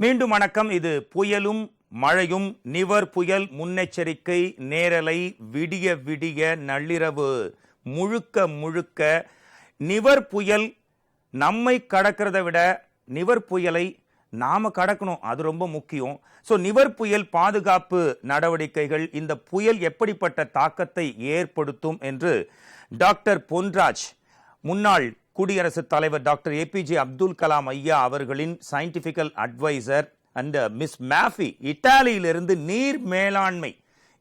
மீண்டும் வணக்கம். இது புயலும் மழையும் நிவர் புயல் முன்னெச்சரிக்கை நேரலை விடிய விடிய நள்ளிரவு முழுக்க முழுக்க. நிவர் புயல் நம்மை கடக்கிறத விட நிவர் புயலை நாம கடக்கணும், அது ரொம்ப முக்கியம். ஸோ நிவர் புயல் பாதுகாப்பு நடவடிக்கைகள், இந்த புயல் எப்படிப்பட்ட தாக்கத்தை ஏற்படுத்தும் என்று டாக்டர் பொன்ராஜ், முன்னாள் குடியரசுத் தலைவர் டாக்டர் ஏபிஜே அப்துல் கலாம் ஐயா அவர்களின் சயின்டிபிக்கல் அட்வைசர் அண்ட் மிஸ் மேஃபி இத்தாலியிலிருந்து நீர் மேலாண்மை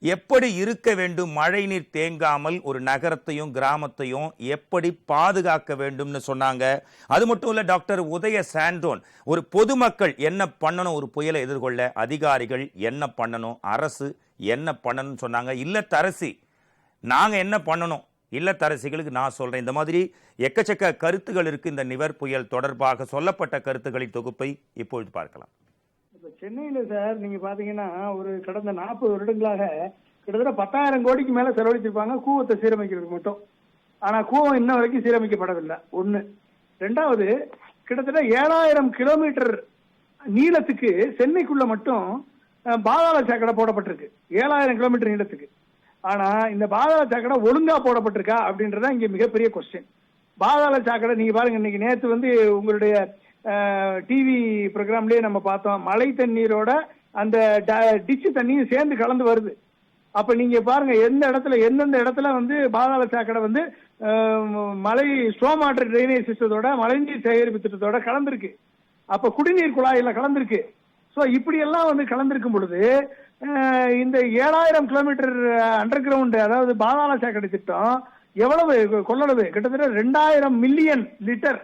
எப்படி இருக்க வேண்டும், மழை நீர் தேங்காமல் ஒரு நகரத்தையும் கிராமத்தையும் எப்படி பாதுகாக்க வேண்டும்னு சொன்னாங்க. அது மட்டும் இல்ல, டாக்டர் உதய சாண்டோன் ஒரு பொதுமக்கள் என்ன பண்ணணும், ஒரு புயலை எதிர்கொள்ள அதிகாரிகள் என்ன பண்ணணும், அரசு என்ன பண்ணணும்னு சொன்னாங்க. இல்லத்தரசி நாங்க என்ன பண்ணணும், இல்லத்தரசிகளுக்கு நான் சொல்றேன். இந்த மாதிரி எக்கச்சக்க கருத்துகள் இருக்கு. இந்த நிவர் புயல் தொடர்பாக சொல்லப்பட்ட கருத்துக்களின் தொகுப்பை இப்பொழுது பார்க்கலாம். இப்ப சென்னையில சார் நீங்க பாத்தீங்கன்னா ஒரு கடந்த 40 வருடங்களாக கிட்டத்தட்ட 10,000 கோடிக்கு மேல செலவழிச்சிருப்பாங்க கூவத்தை சீரமைக்கிறதுக்கு மட்டும். ஆனா கூவம் இன்ன வரைக்கும் சீரமைக்கப்படவில்லை. ஒண்ணு. ரெண்டாவது, கிட்டத்தட்ட 7,000 கிலோமீட்டர் நீளத்துக்கு சென்னைக்குள்ள மட்டும் பாதாள சாக்கடை போடப்பட்டிருக்கு. 7,000 கிலோமீட்டர் நீளத்துக்கு. ஆனா இந்த பாதாள சாக்கடை ஒழுங்கா போடப்பட்டிருக்கா அப்படின்றத இங்க மிகப்பெரிய கொஸ்டின். பாதாள சாக்கடை நீங்க பாருங்க, இன்னைக்கு நேற்று உங்களுடைய டிவி ப்ரோக்ராம்லயே நம்ம பார்த்தோம், மழை தண்ணீரோட அந்த டிச்சு தண்ணியும் சேர்ந்து கலந்து வருது. அப்ப நீங்க பாருங்க எந்தெந்த இடத்துல பாதாள சாக்கடை மழை ஸ்டோம் வாட்டர் டிரைனேஜ் சிஸ்டத்தோட மழைநீர் சேகரிப்பு திட்டத்தோட கலந்துருக்கு. அப்ப குடிநீர் குழாயில கலந்துருக்கு. ஸோ இப்படி எல்லாம் கலந்திருக்கும் பொழுது இந்த 7,000 கிலோமீட்டர் அண்டர் கிரவுண்ட், அதாவது பாதாள சாக்கடை திட்டம் எவ்வளவு கொள்ளளவு, கிட்டத்தட்ட 2,000 மில்லியன் லிட்டர்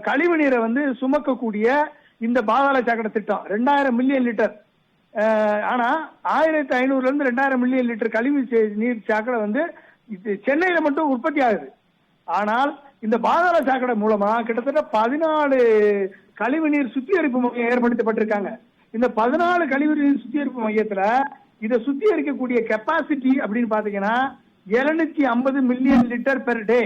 கழிவு நீரை சுமக்கக்கூடிய இந்த பாதாள சாக்கடை திட்டம் 2,000 மில்லியன் லிட்டர். ஆனா 1,500ல இருந்து 2,000 மில்லியன் லிட்டர் கழிவு நீர் சாக்கடை சென்னையில மட்டும் உற்பத்தி ஆகுது. ஆனால் இந்த பாதாள சாக்கடை மூலமா கிட்டத்தட்ட 14 கழிவு நீர் சுத்திகரிப்பு மையம் ஏற்படுத்தப்பட்டிருக்காங்க. இந்த 14 கழிவு நீர் சுத்திகரிப்பு மையத்துல இதை சுத்திகரிக்கக்கூடிய கெப்பாசிட்டி அப்படின்னு பாத்தீங்கன்னா 750 மில்லியன் லிட்டர் பெர் டே.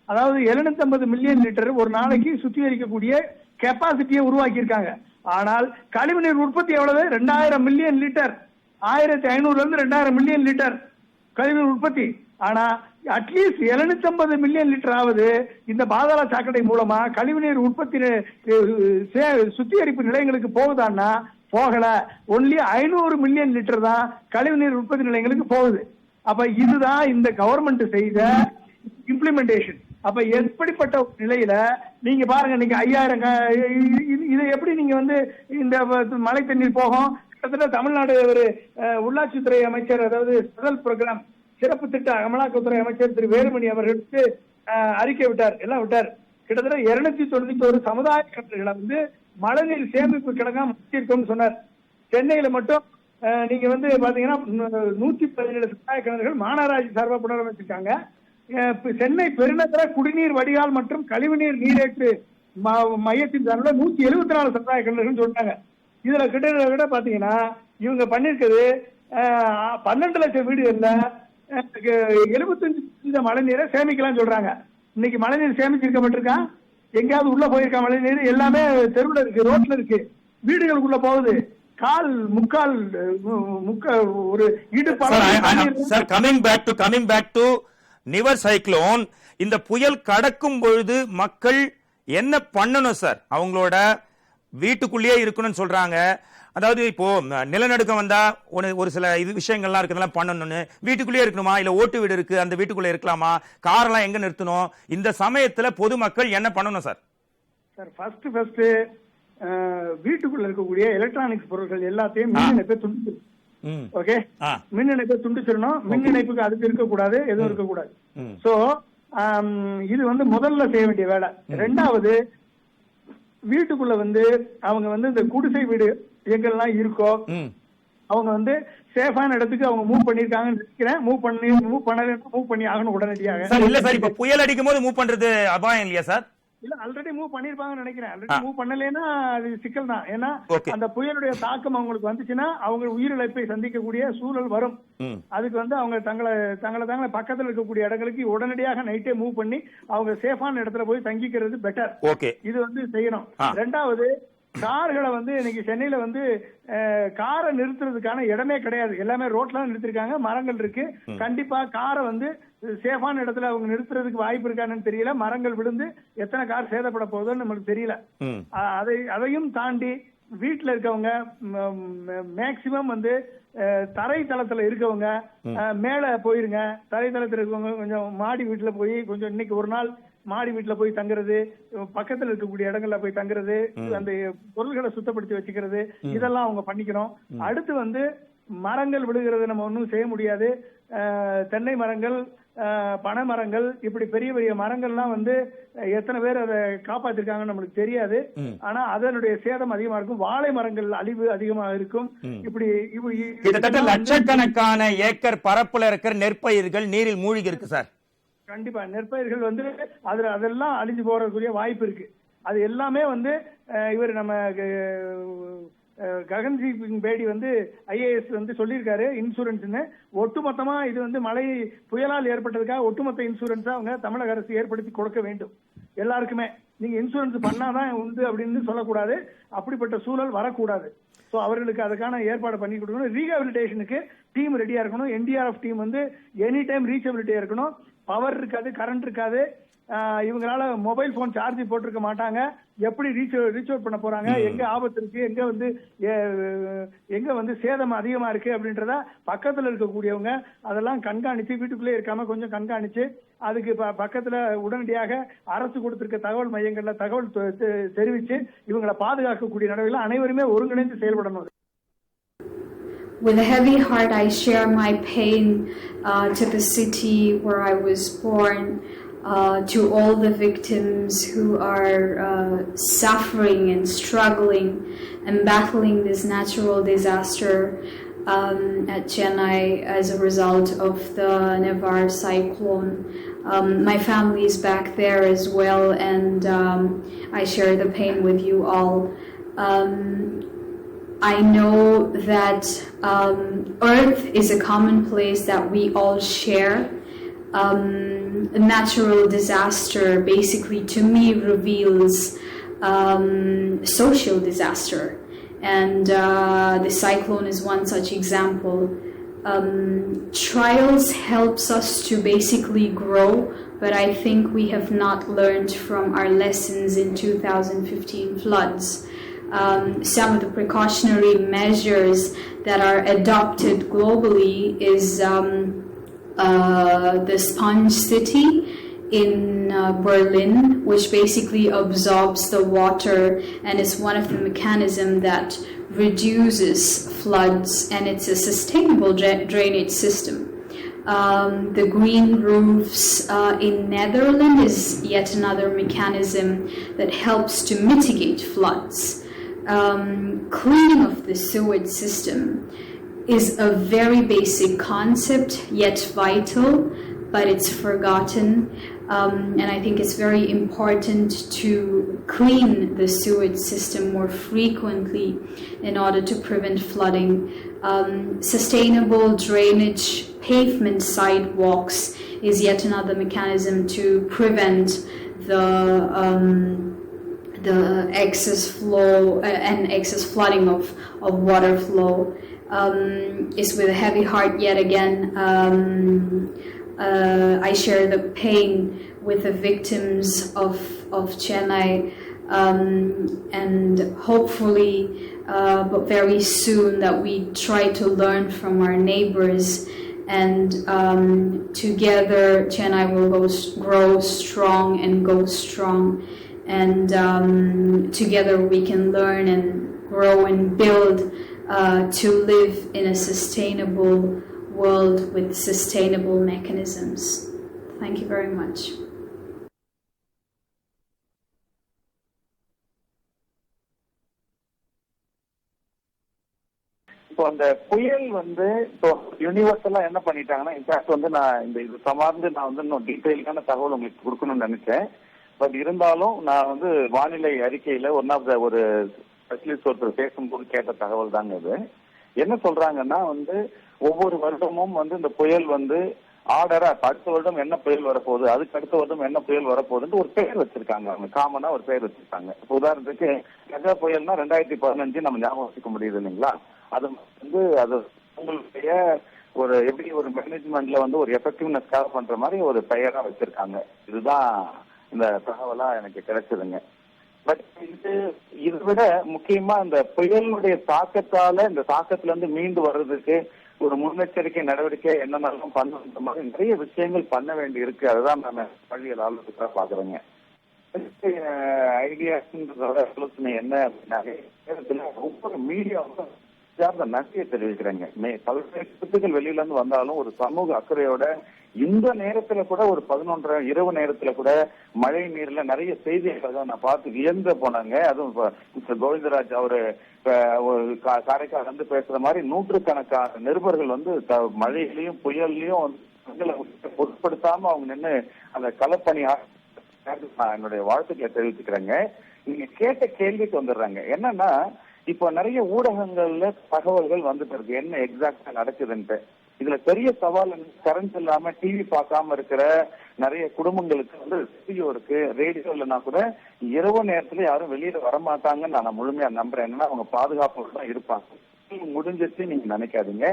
அதாவது 750 மில்லியன் லிட்டர் ஒரு நாளைக்கு சுத்திகரிக்கக்கூடிய கெப்பாசிட்டியை உருவாக்கி இருக்காங்க. ஆனால் கழிவுநீர் உற்பத்தி எவ்வளவு? 2,000 மில்லியன் லிட்டர். 1,500ல இருந்து 2,000 மில்லியன் லிட்டர் கழிவுநீர் உற்பத்தி. ஆனா அட்லீஸ்ட் 750 மில்லியன் லிட்டர் ஆவது இந்த பாதாள சாக்கடை மூலமா கழிவுநீர் உற்பத்தி சுத்திகரிப்பு நிலையங்களுக்கு போகுதான்னா போகல. ஒன்லி 500 மில்லியன் லிட்டர் தான் கழிவுநீர் உற்பத்தி நிலையங்களுக்கு போகுது. அப்ப இதுதான் இந்த கவர்மெண்ட் செய்த இம்ப்ளிமெண்டேஷன். அப்ப எப்படிப்பட்ட நிலையில நீங்க பாருங்க, நீங்க 5,000 இதை எப்படி நீங்க இந்த மழை தண்ணீர் போகும். கிட்டத்தட்ட தமிழ்நாடு ஒரு உள்ளாட்சித்துறை அமைச்சர், அதாவது ஸ்பெஷல் ப்ரோக்ராம் சிறப்பு திட்ட அமலாக்கத்துறை அமைச்சர் திரு வேலுமணி அவர்களுக்கு அறிக்கை விட்டார், எல்லாம் விட்டார். கிட்டத்தட்ட 291 சமுதாய கிணறுகளை மழைநீர் சேமிப்பு கிடங்கா மாற்றிருக்கோம்னு சொன்னார். சென்னையில மட்டும் நீங்க பாத்தீங்கன்னா 117 சமுதாய கிணறுகள் மாநகராட்சி சார்பா புனரமைச்சிருக்காங்க. சென்னை பெருநகர குடிநீர் வடிகால் மற்றும் கழிவுநீர் நீரேற்று மையத்தின் சார்பில் 174 சமுதாய கிணறுகள் சொல்றாங்க. இதுல கிட்ட பாத்தீங்கன்னா இவங்க பண்ணிருக்கிறது 12 லட்சம் வீடுகள்ல 75% மழை நீரை சேமிக்கலாம் சொல்றாங்க. இன்னைக்கு மழை நீர் சேமிச்சிருக்கப்பட்டிருக்கா? எங்கேயாவது உள்ள போயிருக்கா மழை நீர்? எல்லாமே தெருவுல இருக்கு, ரோட்ல இருக்கு, வீடுகளுக்குள்ள போகுது. முக்கால் ஒரு coming back to Nivar cyclone. இந்த புயல் கடக்கும் பொழுது மக்கள் என்ன பண்ணணும் சார்? அவங்களோட வீட்டுக்குள்ளேயே இருக்கணும்னு சொல்றாங்க. அதாவது இப்போ நிலநடுக்கம் வந்தா ஒரு சில விஷயங்கள்லாம் இருக்கு, அதெல்லாம் பண்ணணும்னு. வீட்டுக்குள்ளேயே இருக்கணுமா, இல்ல ஓட்டு வீடு இருக்கு அந்த வீட்டுக்குள்ள இருக்கலாமா, காரெல்லாம் எங்க நிறுத்தணும்? இந்த சமயத்துல பொதுமக்கள் என்ன பண்ணணும் சார்? சார் ஃபர்ஸ்ட் வீட்டுக்குள்ள இருக்கக்கூடிய எலக்ட்ரானிக்ஸ் பொருட்கள் எல்லாத்தையும் மின் இணைப்பை துண்டிச்சிடணும். ஓகே, மின் இணைப்பை துண்டிச்சிடணும். மின் இணைப்புக்கு அதுக்கு இருக்கக்கூடாது, எதுவும் இருக்கக்கூடாது. சோ இது முதல்ல செய்ய வேண்டிய வேலை. ரெண்டாவது, வீட்டுக்குள்ள அவங்க இந்த குடிசை வீடு எங்கெல்லாம் இருக்கோ அவங்க சேஃபான இடத்துக்கு அவங்க மூவ் பண்ணிருக்காங்கன்னு நினைக்கிறேன். மூவ் பண்ணி ஆகணும் உடனடியாக. இல்ல சார், இப்ப புயல் அடிக்கும் போது மூவ் பண்றது அபாயம் இல்லையா சார்? இல்ல, ஆல்ரெடி மூவ் பண்ணிருப்பாங்கன்னு நினைக்கிறேன். ஆல்ரெடி மூவ் பண்ணலைன்னா அது சிக்கல் தான். ஏன்னா அந்த புயலுடைய தாக்கம் அவங்களுக்கு வந்துச்சுன்னா அவங்க உயிரிழப்பை சந்திக்கக்கூடிய சூழல் வரும். அதுக்கு அவங்க தங்களை பக்கத்தில் இருக்கக்கூடிய இடங்களுக்கு உடனடியாக நைட்டே மூவ் பண்ணி அவங்க சேஃபான இடத்துல போய் தங்கிக்கிறது பெட்டர். இது செய்யணும். ரெண்டாவது, கார்களை வந்து இன்னைக்கு சென்னையில வந்து காரை நிறுத்துறதுக்கான இடமே கிடையாது. எல்லாமே ரோட்ல நிறுத்திருக்காங்க, மரங்கள் இருக்கு. கண்டிப்பா காரை வந்து சேஃபான இடத்துல அவங்க நிறுத்துறதுக்கு வாய்ப்பு இருக்கான்னு தெரியல. மரங்கள் விழுந்து எத்தனை கார் சேதப்பட போகுதுன்னு நமக்கு தெரியல. அதையும் தாண்டி வீட்டுல இருக்கவங்க மேக்சிமம் வந்து தரைத்தளத்துல இருக்கவங்க மேல போயிருங்க. தரைத்தளத்துல இருக்கவங்க கொஞ்சம் மாடி வீட்டுல போய் கொஞ்சம் இன்னைக்கு ஒரு நாள் மாடி வீட்டுல போய் தங்குறது, பக்கத்துல இருக்கக்கூடிய இடங்கள்ல போய் தங்குறது, அந்த பொருள்களை சுத்தப்படுத்தி வச்சுக்கிறது, இதெல்லாம் அவங்க பண்ணிக்கணும். அடுத்து வந்து மரங்கள் விழுகிறது நம்ம ஒன்றும் செய்ய முடியாது. தென்னை மரங்கள், பனை மரங்கள், இப்படி பெரிய பெரிய மரங்கள்லாம் வந்து எத்தனை பேர் அதை காப்பாத்திருக்காங்கன்னு நம்மளுக்கு தெரியாது. ஆனா அதனுடைய சேதம் அதிகமா இருக்கும். வாழை மரங்கள் அழிவு அதிகமா இருக்கும். இப்படி கிட்டத்தட்ட லட்சக்கணக்கான ஏக்கர் பரப்புல இருக்கிற நெற்பயிர்கள் நீரில் மூழ்கி இருக்கு சார். கண்டிப்பா நெற்பயிர்கள் வந்து அதெல்லாம் அழிஞ்சு போறதுக்குரிய வாய்ப்பு இருக்கு. அது எல்லாமே வந்து இவர் நம்ம ககன்தீப் பேடி வந்து IAS வந்து சொல்லியிருக்காரு இன்சூரன்ஸ்னு. ஒட்டுமொத்தமா இது வந்து மழை புயலால் ஏற்பட்டதுக்காக ஒட்டுமொத்த இன்சூரன்ஸா அவங்க தமிழக அரசு ஏற்படுத்தி கொடுக்க வேண்டும். எல்லாருக்குமே நீங்க இன்சூரன்ஸ் பண்ணாதான் உண்டு அப்படின்னு சொல்லக்கூடாது. அப்படிப்பட்ட சூழல் வரக்கூடாது. ஸோ அவர்களுக்கு அதுக்கான ஏற்பாடு பண்ணி கொடுக்கணும். ரீஹாபிலிட்டேஷனுக்கு டீம் ரெடியா இருக்கணும். NDRF டீம் வந்து எனி டைம் ரீச்சபிலிட்டியா இருக்கணும். பவர் இருக்காது, கரண்ட் இருக்காது. இவங்களால மொபைல் போன் சார்ஜ் போட்டிருக்க மாட்டாங்க. எப்படி ரீச் அவுட் பண்ண போறாங்க, எங்க ஆபத்து இருக்கு, எங்க வந்து சேதம் அதிகமா இருக்கு அப்படின்றத பக்கத்துல இருக்கக்கூடியவங்க அதெல்லாம் கண்காணிச்சு, வீட்டுக்குள்ளே இருக்காம கொஞ்சம் கண்காணிச்சு, அதுக்கு பக்கத்துல உடனடியாக அரசு கொடுத்திருக்க தகவல் மையங்கள்ல தகவல் தெரிவிச்சு இவங்களை பாதுகாக்கக்கூடிய நடவடிக்கைகள் அனைவருமே ஒருங்கிணைந்து செயல்படணும். With a heavy heart, I share my pain to the city where I was born, to all the victims who are suffering and struggling and battling this natural disaster at Chennai as a result of the Nevar cyclone. My family is back there as well, and I share the pain with you all. I know that Earth is a common place that we all share. A natural disaster basically to me reveals social disaster, and the cyclone is one such example. Trials helps us to basically grow, but I think we have not learned from our lessons in 2015 floods. Some of the precautionary measures that are adopted globally is the sponge city in Berlin, which basically absorbs the water and is one of the mechanisms that reduces floods, and it's a sustainable drainage system. The green roofs in Netherlands is yet another mechanism that helps to mitigate floods. Cleaning of the sewage system is a very basic concept, yet vital, but it's forgotten. And I think it's very important to clean the sewage system more frequently in order to prevent flooding. Sustainable drainage, pavement sidewalks is yet another mechanism to prevent the excess flow and excess flooding of water flow. Is with a heavy heart yet again. I share the pain with the victims of Chennai, and hopefully, but very soon, that we try to learn from our neighbors, and together Chennai will grow strong and go strong, and together we can learn and grow and build to live in a sustainable world with sustainable mechanisms. Thank you very much. இப்போ அந்த புயல் வந்து இப்போ யூனிவர்சலா என்ன பண்ணிட்டாங்கன்னா, in fact வந்து நான் இது சமார்ந்து நான் வந்து இன்னும் டீட்டெயிலுக்கான தகவல் உங்களுக்கு கொடுக்கணும்னு நினைச்சேன். பட் இருந்தாலும் நான் வந்து வானிலை அறிக்கையில ஒரு ஸ்பெஷலிஸ்ட் ஒருத்தர் பேசும்போது கேட்ட தகவல் தாங்க இது. என்ன சொல்றாங்கன்னா வந்து ஒவ்வொரு வருடமும் வந்து இந்த புயல் வந்து ஆர்டரா அடுத்த வருடம் என்ன புயல் வரப்போகுது, அதுக்கு அடுத்த வருடம் என்ன புயல் வரப்போகுதுன்னு ஒரு பெயர் வச்சிருக்காங்க. அவங்க காமனா ஒரு பெயர் வச்சிருக்காங்க. இப்போ உதாரணத்துக்கு கஜா புயல்னா 2015 நம்ம ஞாபகம் வச்சுக்க முடியுது இல்லைங்களா? அது வந்து அது உங்களுடைய ஒரு எப்படி ஒரு மேனேஜ்மெண்ட்ல வந்து ஒரு எஃபெக்டிவ்னஸ்க்காக பண்ற மாதிரி ஒரு பெயரா வச்சிருக்காங்க. இதுதான் இந்த தகவலா எனக்கு கிடைச்சதுங்க. பட் இதை விட முக்கியமா இந்த புயலுடைய தாக்கத்தால இந்த தாக்கத்துல இருந்து மீண்டு வர்றதுக்கு ஒரு முன்னெச்சரிக்கை நடவடிக்கை என்னென்னலாம் பண்ணுன்ற மாதிரி நிறைய விஷயங்கள் பண்ண வேண்டி இருக்கு. அதுதான் நான் பள்ளியில் ஆலோசனை பாக்குறேங்க. ஐடியாஸ்ன்றதோட ஆலோசனை என்ன அப்படின்னா, ஒவ்வொரு மீடியாவும் நன்றியை தெரிவிக்கிறேங்க. பல்வேறு கருத்துக்கள் வெளியில இருந்து வந்தாலும் ஒரு சமூக அக்கறையோட இந்த நேரத்துல கூட ஒரு 11 இரவு நேரத்துல கூட மழை நீர்ல நிறைய செய்திகள் நான் பார்த்து வியந்து போனாங்க. அதுவும் மிஸ்டர் கோவிந்தராஜ் அவரு காரைக்கால் வந்து பேசுற மாதிரி நூற்றுக்கணக்கான நிருபர்கள் வந்து மழையிலையும் புயல்லையும் பொருட்படுத்தாம அவங்க நின்று அந்த களப்பணி நான் என்னுடைய வாழ்த்துக்களை தெரிவிச்சுக்கிறேங்க. நீங்க கேட்ட கேள்விக்கு வந்துடுறாங்க. என்னன்னா, இப்போ நிறைய ஊடகங்கள்ல தகவல்கள் வந்துட்டு இருக்கு என்ன எக்ஸாக்டா நடக்குதுன்ட்டு. இதுல பெரிய சவால் கரண்ட் இல்லாம டிவி பார்க்காம இருக்கிற நிறைய குடும்பங்களுக்கு வந்து ரேடியோ இருக்கு. ரேடியோ இல்லைன்னா கூட இரவு நேரத்துல யாரும் வெளியில வரமாட்டாங்கன்னு நான் முழுமையா நம்புறேன். என்னன்னா அவங்க பாதுகாப்போடு தான் இருப்பாங்க. முடிஞ்சிச்சு நீங்க நினைக்காதீங்க.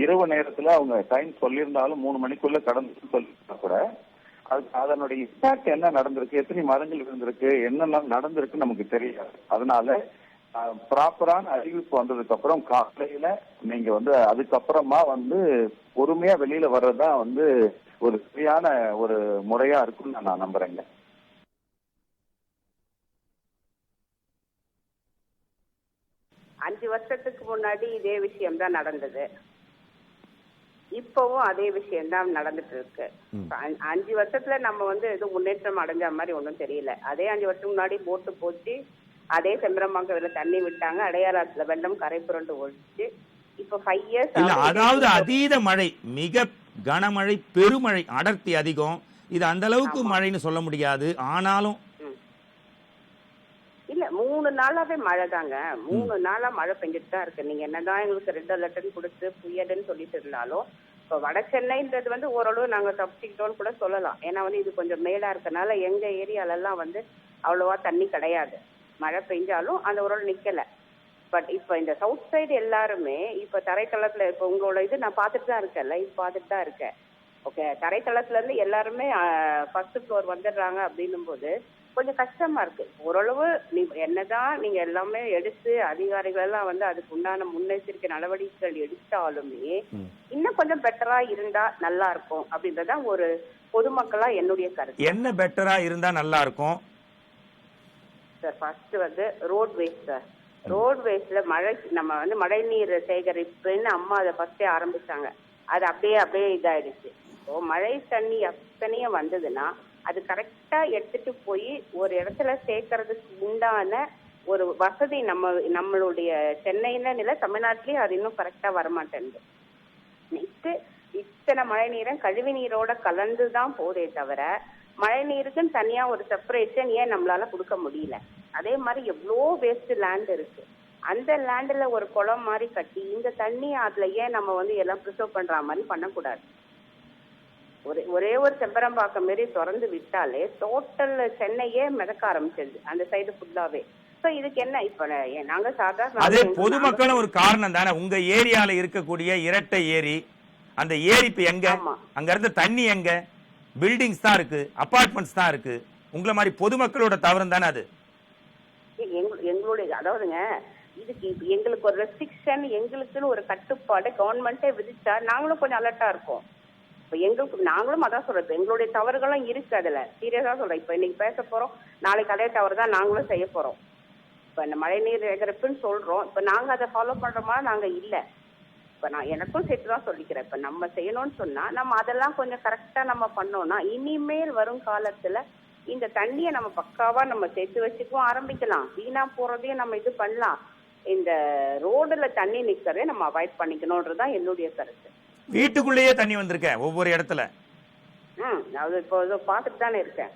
இரவு நேரத்துல அவங்க டைம் சொல்லியிருந்தாலும் 3 மணிக்குள்ள கடந்து சொல்லிருந்தா கூட அதனுடைய இம்பாக்ட் என்ன நடந்திருக்கு, எத்தனை மரங்கள் இருந்திருக்கு, என்னெல்லாம் நடந்திருக்கு நமக்கு தெரியாது. அதனால ப்ராப்பரான அறிவிப்பு வந்ததுக்கு அப்புறம் காலையில நீங்க வந்து அதுக்கப்புறமா வந்து பொறுமையா வெளியில வர்றதுதான் வந்து ஒரு சரியான ஒரு முறையா இருக்கும்னு நான் நம்புறேங்க. அஞ்சு வருஷத்துக்கு முன்னாடி இதே விஷயம் தான் நடந்தது. இப்பவும் அதே விஷயம் தான் நடந்துட்டு இருக்கு. 5 வருஷத்துல நம்ம வந்து எதுவும் முன்னேற்றம் அடைஞ்ச மாதிரி ஒன்றும் தெரியல. அதே 5 வருஷம் முன்னாடி போட்டு போச்சு, அதே செம்பரம்பாக்கத்துல தண்ணி விட்டாங்க, அடையாளத்துல வெள்ளம் கரை புரண்டு ஓடிச்சு. இப்ப 5 இயர்ஸ் அதாவது அதீத மழை, மிக கனமழை, பெருமழை, அடர்த்தி அதிகம். இது அந்த அளவுக்கு மழைன்னு சொல்ல முடியாது. ஆனாலும் இல்ல 3 நாளாவே மழை தாங்க. 3 நாளா மழை பெஞ்சிட்டு தான் இருக்கு. நீங்க என்னதான் எங்களுக்கு ரெட் அலர்ட்னு கொடுத்து புயலுன்னு சொல்லிட்டு இருந்தாலும் இப்ப வட சென்னைன்றது வந்து ஓரளவு நாங்க தப்பிச்சுக்கிட்டோம்னு கூட சொல்லலாம். ஏன்னா வந்து இது கொஞ்சம் மேலா இருக்கனால எங்க ஏரியால எல்லாம் வந்து அவ்வளவா தண்ணி கிடையாது. மழை பெஞ்சாலும் அந்த ஓரளவு நிக்கல. பட் இப்ப இந்த சவுத் சைடு எல்லாருமே இப்ப தரைத்தளத்துல இப்ப உங்களோட இது நான் பார்த்துட்டு தான் இருக்கேன், லைவ் பார்த்துட்டு தான் இருக்கேன். ஓகே, தரைத்தளத்துல இருந்து எல்லாருமே ஃபர்ஸ்ட் ஃப்ளோர் வந்துடுறாங்க அப்படின்னும் போது கொஞ்சம் கஷ்டமா இருக்கு. ஓரளவு என்னதான் நீங்க எல்லாமே எடுத்து அதிகாரிகள் எல்லாம் வந்து அதுக்கு உண்டான முன்னெச்சரிக்கை நடவடிக்கைகள் எடுத்தாலுமே இன்னும் கொஞ்சம் பெட்டரா இருந்தா நல்லா இருக்கும் அப்படின்றதான் ஒரு பொதுமக்களா என்னுடைய கருத்து. என்ன பெட்டரா இருந்தா நல்லா இருக்கும் சார்? ஃபர்ஸ்ட் வந்து ரோட்வேஸ் சார். ரோட்வேஸ்ல நம்ம வந்து மழை நீர் சேகரிப்புன்னு அம்மா அதை ஃபர்ஸ்டே ஆரம்பிச்சாங்க. அது அப்படியே இதாயிடுச்சு. இப்போ மழை தண்ணி அத்தனையும் வந்ததுன்னா அது கரெக்டா எடுத்துட்டு போய் ஒரு இடத்துல சேர்க்கறதுக்கு உண்டான ஒரு வசதி நம்மளுடைய சென்னையில இல்ல தமிழ்நாட்டிலேயே அது இன்னும் கரெக்டா வரமாட்டேங்குது. நெக்ஸ்ட் இத்தனை மழை நீரை கழிவு நீரோட கலந்துதான் போதே தவிர மழை நீருக்குன்னு தனியா ஒரு செப்பரேஷன் ஏன் நம்மளால கொடுக்க முடியல? அதே மாதிரி எவ்வளோ வேஸ்ட் லேண்ட் இருக்கு. அந்த லேண்ட்ல ஒரு குளம் மாதிரி கட்டி இந்த தண்ணி அதுல ஏன் நம்ம வந்து எல்லாம் ப்ரிசர்வ் பண்ற மாதிரி பண்ணக்கூடாது? ஒரே ஒரு செம்பரம்பாக்கம் மாரி திறந்து விட்டாலே டோட்டல் சென்னையே மிதக்க ஆரம்பிச்சிருது அந்த சைடு ஃபுல்லாவே. சோ இதுக்கு என்ன இப்ப நாங்க சாதாரண அதே பொதுமக்களும் ஒரு காரணம் தானே. உங்க ஏரியால இருக்கக்கூடிய இரட்டை ஏரி, அந்த ஏரி இப்ப எங்க? அங்க இருந்து தண்ணி எங்க? பில்டிங்ஸ் தான் இருக்கு, அபார்ட்மெண்ட்ஸ் தான் இருக்கு. உங்களை மாதிரி பொதுமக்களோட தவறு தானே அது. எங்களுடைய அதாவதுங்க இதுக்கு எங்களுக்கு ஒரு ரெஸ்ட்ரிக்ஷன், எங்களுக்குன்னு ஒரு கட்டுப்பாடு கவர்மெண்டே விதிச்சா நாங்களும் கொஞ்சம் அலர்ட்டா இருப்போம். எங்களுக்கு நாங்களும் அதான் சொல்றது, எங்களுடைய தவறுகளும் இருக்கு. அதுல சீரியஸா சொல்றேன். இப்ப இன்னைக்கு பேச போறோம், நாளைக்கு அதே தவறு தான் நாங்களும் செய்ய போறோம். இப்ப இந்த மழை நீர் சேகரிப்புன்னு சொல்றோம், இப்ப நாங்க அதை ஃபாலோ பண்றோமா? நாங்க இல்ல. இப்ப நான் எனக்கும் சேர்த்து தான் சொல்லிக்கிறேன். இப்ப நம்ம செய்யணும்னு சொன்னா நம்ம அதெல்லாம் கொஞ்சம் கரெக்டா நம்ம பண்ணோம்னா இனிமேல் வரும் காலத்துல இந்த தண்ணியை நம்ம பக்காவா நம்ம சேர்த்து வச்சுக்கவும் ஆரம்பிக்கலாம். வீணா போறதையும் நம்ம இது பண்ணலாம். இந்த ரோடுல தண்ணி நிக்கிறதே நம்ம அவாய்ட் பண்ணிக்கணும்ன்றதுதான் என்னுடைய கருத்து. வீட்டுக்குள்ளேயே தண்ணி வந்திருக்கேன் ஒவ்வொரு இடத்துல. அது இப்போ பார்த்துட்டு தானே இருக்கேன்,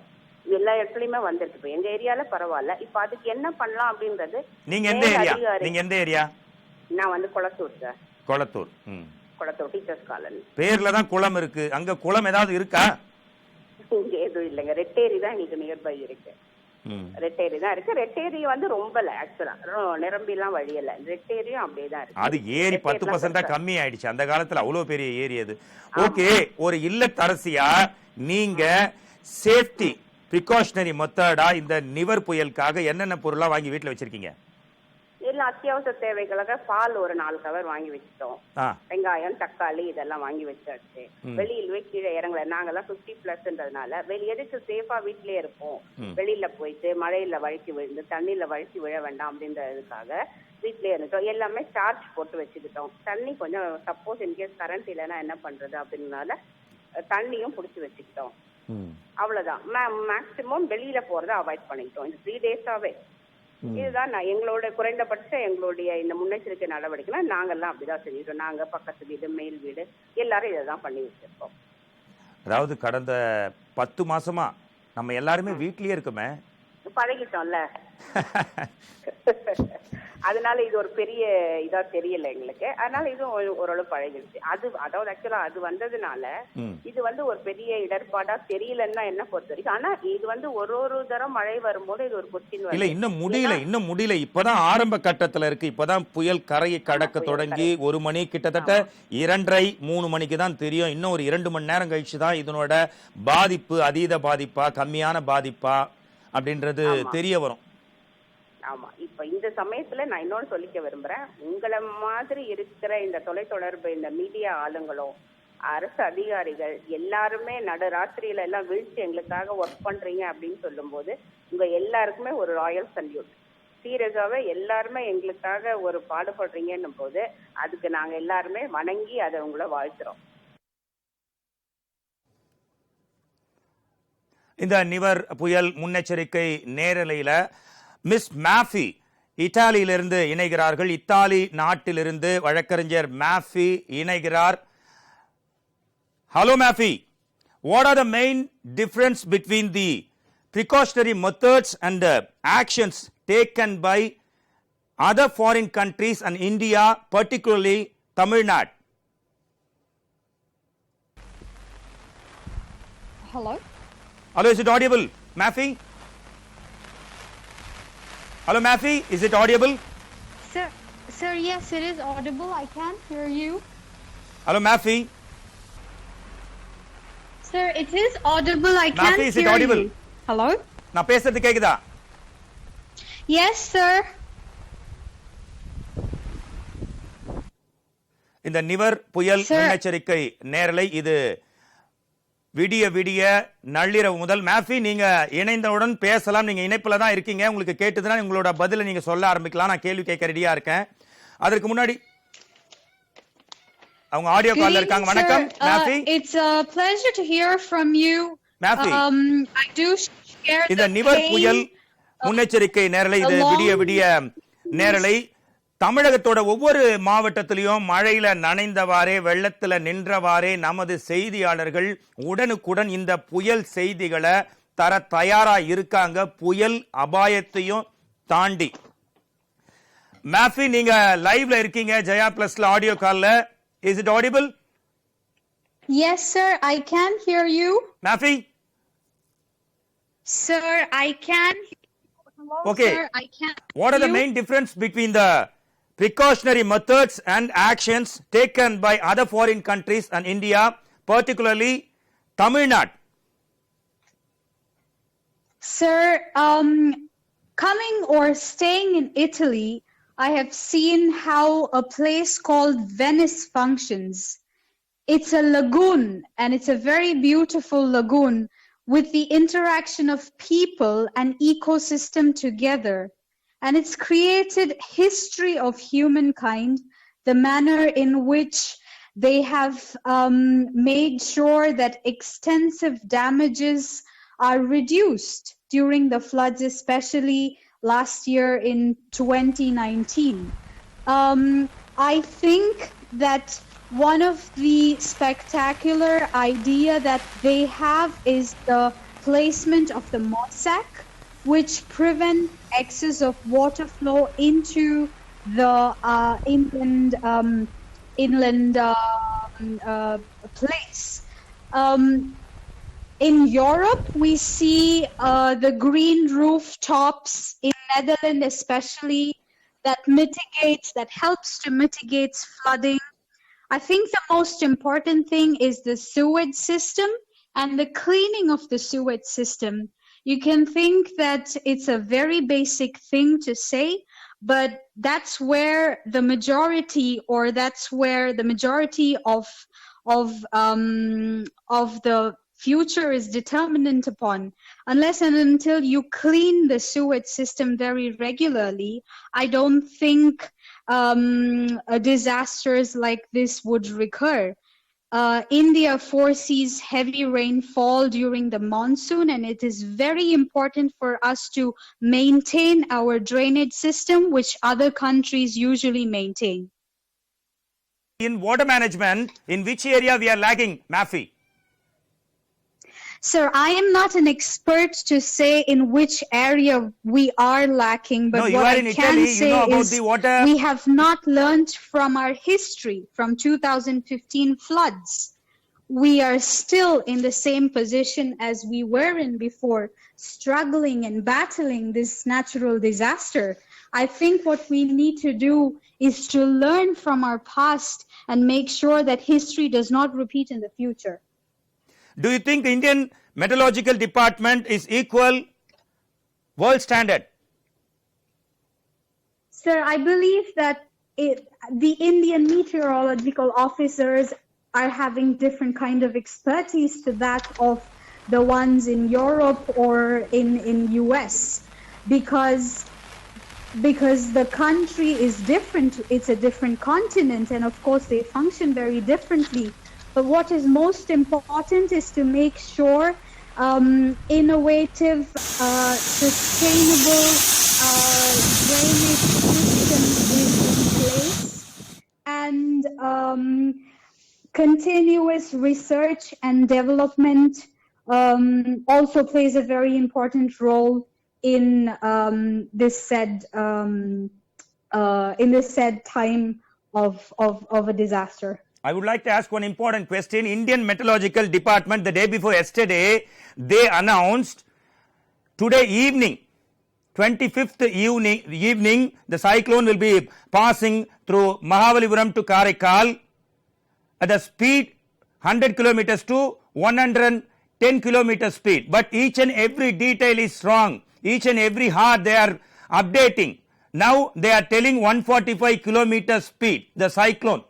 எல்லா இடத்துலயுமே வந்திருக்கு. இப்ப எங்க ஏரியால பரவாயில்ல. இப்ப அதுக்கு என்ன பண்ணலாம் அப்படின்றது. நீங்க எந்த ஏரியா? நீங்க எந்த ஏரியா? நான் வந்து Kolathur sir. Kolathur. Kulathur teachers colony. பேர்ல தான் குளம் இருக்கு, அங்க குளம் ஏதாவது இருக்கா? இங்க எதுவும் இல்லைங்க, ரெட்டேரி தான் எங்களுக்கு நியர்பை இருக்கு. ரெட்டேரி தான் இருக்கு. ரெட்டேரி வந்து ரொம்ப ஆக்சுவலா நிரம்பிலாம் வழியல, ரெட்டேரியும் அப்படியே தான் இருக்கு. அது ஏரி 10% கம்மி ஆயிடுச்சு, அந்த காலத்துல அவ்வளவு பெரிய ஏரி அது. ஓகே, ஒரு இல்லத்தரசியா நீங்க சேஃப்டி பிரிகாஷனரி மெத்தடா இந்த நிவர் புயலுக்காக என்னென்ன பொருளா வாங்கி வீட்டுல வச்சிருக்கீங்க? எல்லாம் அத்தியாவசிய தேவைகளுக்காக பால் ஒரு 4 கவர் வாங்கி வச்சுட்டோம். வெங்காயம், தக்காளி இதெல்லாம் வாங்கி வச்சாச்சு. வெளியிலவே கீழே இறங்கல, நாங்கெல்லாம் 50+ன்றதுனால எதுக்கு சேஃபா வீட்லயே இருப்போம், வெளியில போயிட்டு மழையில வழுக்கி விழுந்து தண்ணியில வழுக்கி விழ வேண்டாம் அப்படின்றதுக்காக வீட்லயே இருந்துட்டோம். எல்லாமே சார்ஜ் போட்டு வச்சுக்கிட்டோம். தண்ணி கொஞ்சம் சப்போஸ் இன்கேஸ் கரண்ட் இல்லைன்னா என்ன பண்றது அப்படின்னால தண்ணியும் புடிச்சு வச்சுக்கிட்டோம். அவ்வளவுதான். மேக்சிமம் வெளியில போறதை அவாய்ட் பண்ணிக்கிட்டோம் இந்த 3 டேஸாவே. இதுதான் எங்களோட குறைந்தபட்ச எங்களுடைய இந்த முன்னெச்சரிக்கை நடவடிக்கைனா நாங்கெல்லாம் அப்படிதான் செஞ்சுட்டோம். நாங்க பக்கத்து வீடு, மேல் வீடு எல்லாரும் இதைதான் பண்ணி வச்சிருக்கோம். அதாவது கடந்த 10 மாசமா நம்ம எல்லாருமே வீட்லயே இருக்கோமே, பழகிட்டோம்ல. அதனால இது ஒரு பெரிய இதா தெரியல எங்களுக்கு. அதனால இதுவும் ஓரளவு பழகிடுச்சு. அதாவது ஆக்சுவலா அது வந்ததுனால இது வந்து ஒரு பெரிய இடர்பாடா தெரியலன்னா என்ன பொறுத்த வரைக்கும். ஆனா இது வந்து ஒரு தரம் மழை வரும்போது இது ஒரு கொஸ்டின் இல்ல, இன்னும் முடியல. இப்பதான் ஆரம்ப கட்டத்துல இருக்கு. இப்பதான் புயல் கரையை கடக்க தொடங்கி 1 மணி கிட்டத்தட்ட 2:30-3 மணிக்கு தான் தெரியும். இன்னும் ஒரு 2 மணி நேரம் கழிச்சு தான் இதனோட பாதிப்பு அதீத பாதிப்பா கம்மியான பாதிப்பா அப்படின்றது தெரிய வரும். ஆமா, இப்ப இந்த சமயத்துல நான் இன்னொன்னு சொல்லிக்க விரும்புறேன். உங்களை மாதிரி இருக்கிற இந்த தொலைத்தொடர்பு இந்த மீடியா ஆளுங்களும் அரசு அதிகாரிகள் எல்லாருமே நடுராத்திரியில எல்லாம் வீழ்ச்சி எங்களுக்காக ஒர்க் பண்றீங்க அப்படின்னு சொல்லும் போது உங்க எல்லாருக்குமே ஒரு ராயல் சல்யூட். சீரியஸாவே எல்லாருமே எங்களுக்காக ஒரு பாடுபடுறீங்கன்னும் போது அதுக்கு நாங்க எல்லாருமே வணங்கி அதை உங்களை வாழ்த்துறோம். இந்த நிவர் புயல் முன்னெச்சரிக்கை நேரலையில மிஸ் மேஃபி இத்தாலியிலிருந்து இணைகிறார்கள். இத்தாலி நாட்டிலிருந்து வழக்கறிஞர் மேஃபி இணைகிறார். ஹலோ மேஃபி, what are the main difference between the precautionary methods and actions taken by other foreign countries and India, particularly Tamil Nadu? Hello? Hello, is it audible, Mafi? Hello, Mafi, is it audible? Sir, yes, it is audible. I can hear you. Hello, Mafi. Sir, it is audible. I can Mafi, hear is it audible? you. Hello? நான் பேசுறது கேக்குதா? Yes, sir. இந்த நிவர் புயல் முன்னெச்சரிக்கை நேரலை இது விடிய நள்ளிரவு முதல். மேஃபி, நீங்க இணைந்தவுடன் பேசலாம். நீங்க இணைப்புல தான் இருக்கீங்க. உங்களுக்கு கேட்டதுன்னா உங்களோட பதில நீங்க சொல்ல ஆரம்பிக்கலாம். நான் கேள்வி கேட்க ரெடியா இருக்கேன். அதற்கு முன்னாடி அவங்க ஆடியோ கால்ல இருக்காங்க. வணக்கம் மேஃபி. It's a pleasure to hear from you. மேஃபி, I do share இந்த நிவர் புயல் முன்னெச்சரிக்கை நேரலை இது விடிய நேரலை தமிழகத்தோட ஒவ்வொரு மாவட்டத்திலையும் மழையில நனைந்தவாறே வெள்ளத்துல நின்றவாறே நமது செய்தியாளர்கள் உடனுக்குடன் இந்த புயல் செய்திகளை தர தயாரா இருக்காங்க, புயல் அபாயத்தையும் தாண்டி. மேஃபி, நீங்க லைவ்ல இருக்கீங்க ஜெயா பிளஸ்ல ஆடியோ கால்ல. Is it audible? Yes, sir. I can hear you. மேஃபி? Sir, I can. Hello, okay. Sir, I can. What are the main difference between the precautionary methods and actions taken by other foreign countries and India, particularly Tamil Nadu? Sir, coming or staying in Italy, I have seen how a place called Venice functions. It's a lagoon, and it's a very beautiful lagoon with the interaction of people and ecosystem together. And it's created history of humankind, the manner in which they have made sure that extensive damages are reduced during the floods, especially last year in 2019. I think that one of the spectacular idea that they have is the placement of the mosaic, which prevent excess of water flow into the inland inland place. In Europe, we see the green rooftops in Netherlands, especially that helps to mitigate flooding. I think the most important thing is the sewage system and the cleaning of the sewage system. You can think that it's a very basic thing to say, but that's where the majority of the future is determinant upon. Unless and until you clean the sewage system very regularly, I don't think disasters like this would recur. India foresees heavy rainfall during the monsoon, and it is very important for us to maintain our drainage system, which other countries usually maintain. In water management, in which area we are lagging, Mafi? Sir, I am not an expert to say in which area we are lacking, but No, you what are I in can Italy, say you know about is the water. we have not learned from our history from 2015 floods. We are still in the same position as we were in before, struggling and battling this natural disaster. I think what we need to do is to learn from our past and make sure that history does not repeat in the future. Do you think Indian Meteorological Department is equal world standard? Sir, I believe that the Indian meteorological officers are having different kind of expertise to that of the ones in Europe or in US, because the country is different. It's a different continent, and of course they function very differently. But what is most important is to make sure innovative, sustainable drainage system is in place, and continuous research and development also plays a very important role in this said time of a disaster. I would like to ask one important question. Indian Meteorological Department, the day before yesterday, they announced today evening, 25th evening, the cyclone will be passing through Mahabalipuram to Karaikal at the speed 100 kilometers to 110 kilometers speed. But each and every detail is wrong. Each and every hour they are updating. Now they are telling 145 kilometers speed. The cyclone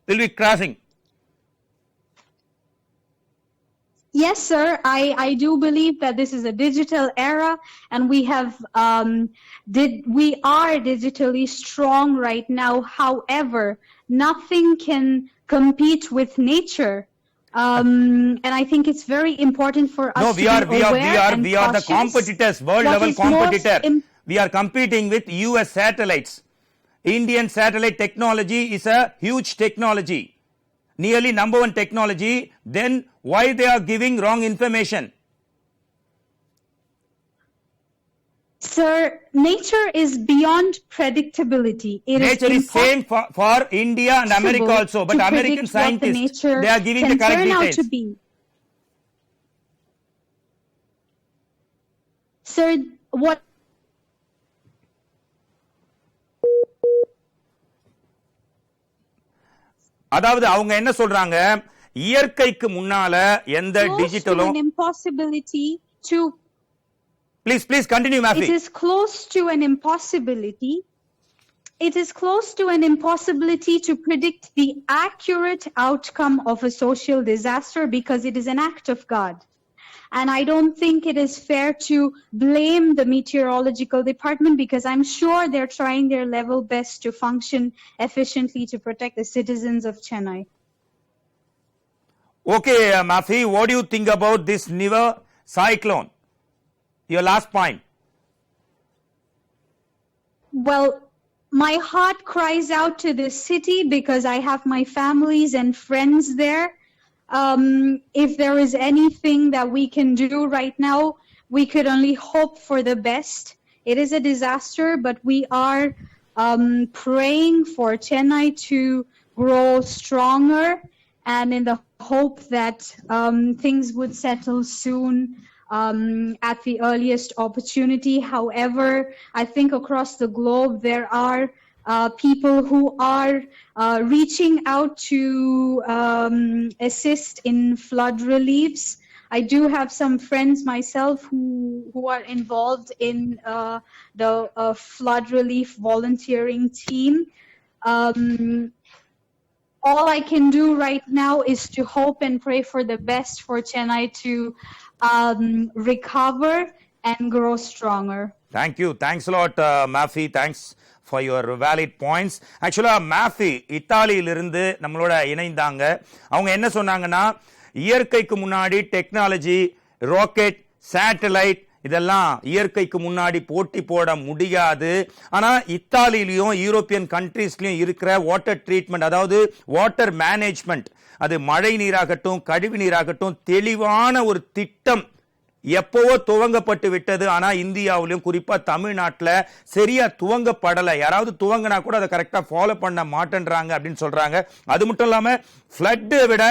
will be crossing. Yes, sir. I do believe that this is a digital era, and we are digitally strong right now. However, nothing can compete with nature. And I think it's very important for us to be aware and cautious. We are the competitors, world level competitor. We are competing with US satellites. Indian satellite technology is a huge technology, nearly number one technology. Then why they are giving wrong information? Sir, nature is beyond predictability. Nature is same for India and America also, but American scientists, they are giving the correct details. Sir, what? அதாவது அவங்க என்ன சொல்றாங்க, இயற்கைக்கு முன்னால எந்த டிஜிட்டலும் Please continue, Mafi. It is close to an impossibility. It is close to an impossibility to predict the accurate outcome of a social disaster because it is an act of God. And I don't think it is fair to blame the meteorological department because I'm sure they're trying their level best to function efficiently to protect the citizens of Chennai. Okay, Mafi, what do you think about this Nivar cyclone? Your last point. Well, my heart cries out to this city because I have my families and friends there. If there is anything that we can do right now, we could only hope for the best. It is a disaster, but we are praying for Chennai to grow stronger, and in the hope that things would settle soon at the earliest opportunity. However, I think across the globe there are people who are reaching out to assist in flood reliefs. I do have some friends myself who are involved in the flood relief volunteering team. All I can do right now is to hope and pray for the best for Chennai to recover and grow stronger. Thank you. Thanks a lot, Mafi. Thanks for your valid points. Actually, Mafi இத்தாலியிலிருந்து நம்மளோட இணைந்தாங்க. அவங்க என்ன சொன்னாங்கன்னா, இயற்கைக்கு முன்னாடி technology, rocket, satellite இதெல்லாம் இயற்கைக்கு முன்னாடி போட்டி போட முடியாது. ஆனா இத்தாலியிலையும் யூரோப்பியன் கண்ட்ரீஸ்லயும் இருக்கிற வாட்டர் ட்ரீட்மெண்ட், அதாவது வாட்டர் மேனேஜ்மெண்ட், அது மழை நீராகட்டும் கழிவு நீராகட்டும் தெளிவான ஒரு திட்டம் எப்பவோ துவங்கப்பட்டு விட்டது. ஆனா இந்தியாவிலும் குறிப்பா தமிழ்நாட்டில் சரியா துவங்கப்படலை. யாராவது துவங்கினா கூட அதை கரெக்டா ஃபாலோ பண்ண மாட்டேன்றாங்க அப்படின்னு சொல்றாங்க. அது மட்டும் இல்லாம ஃப்ளட்டை விட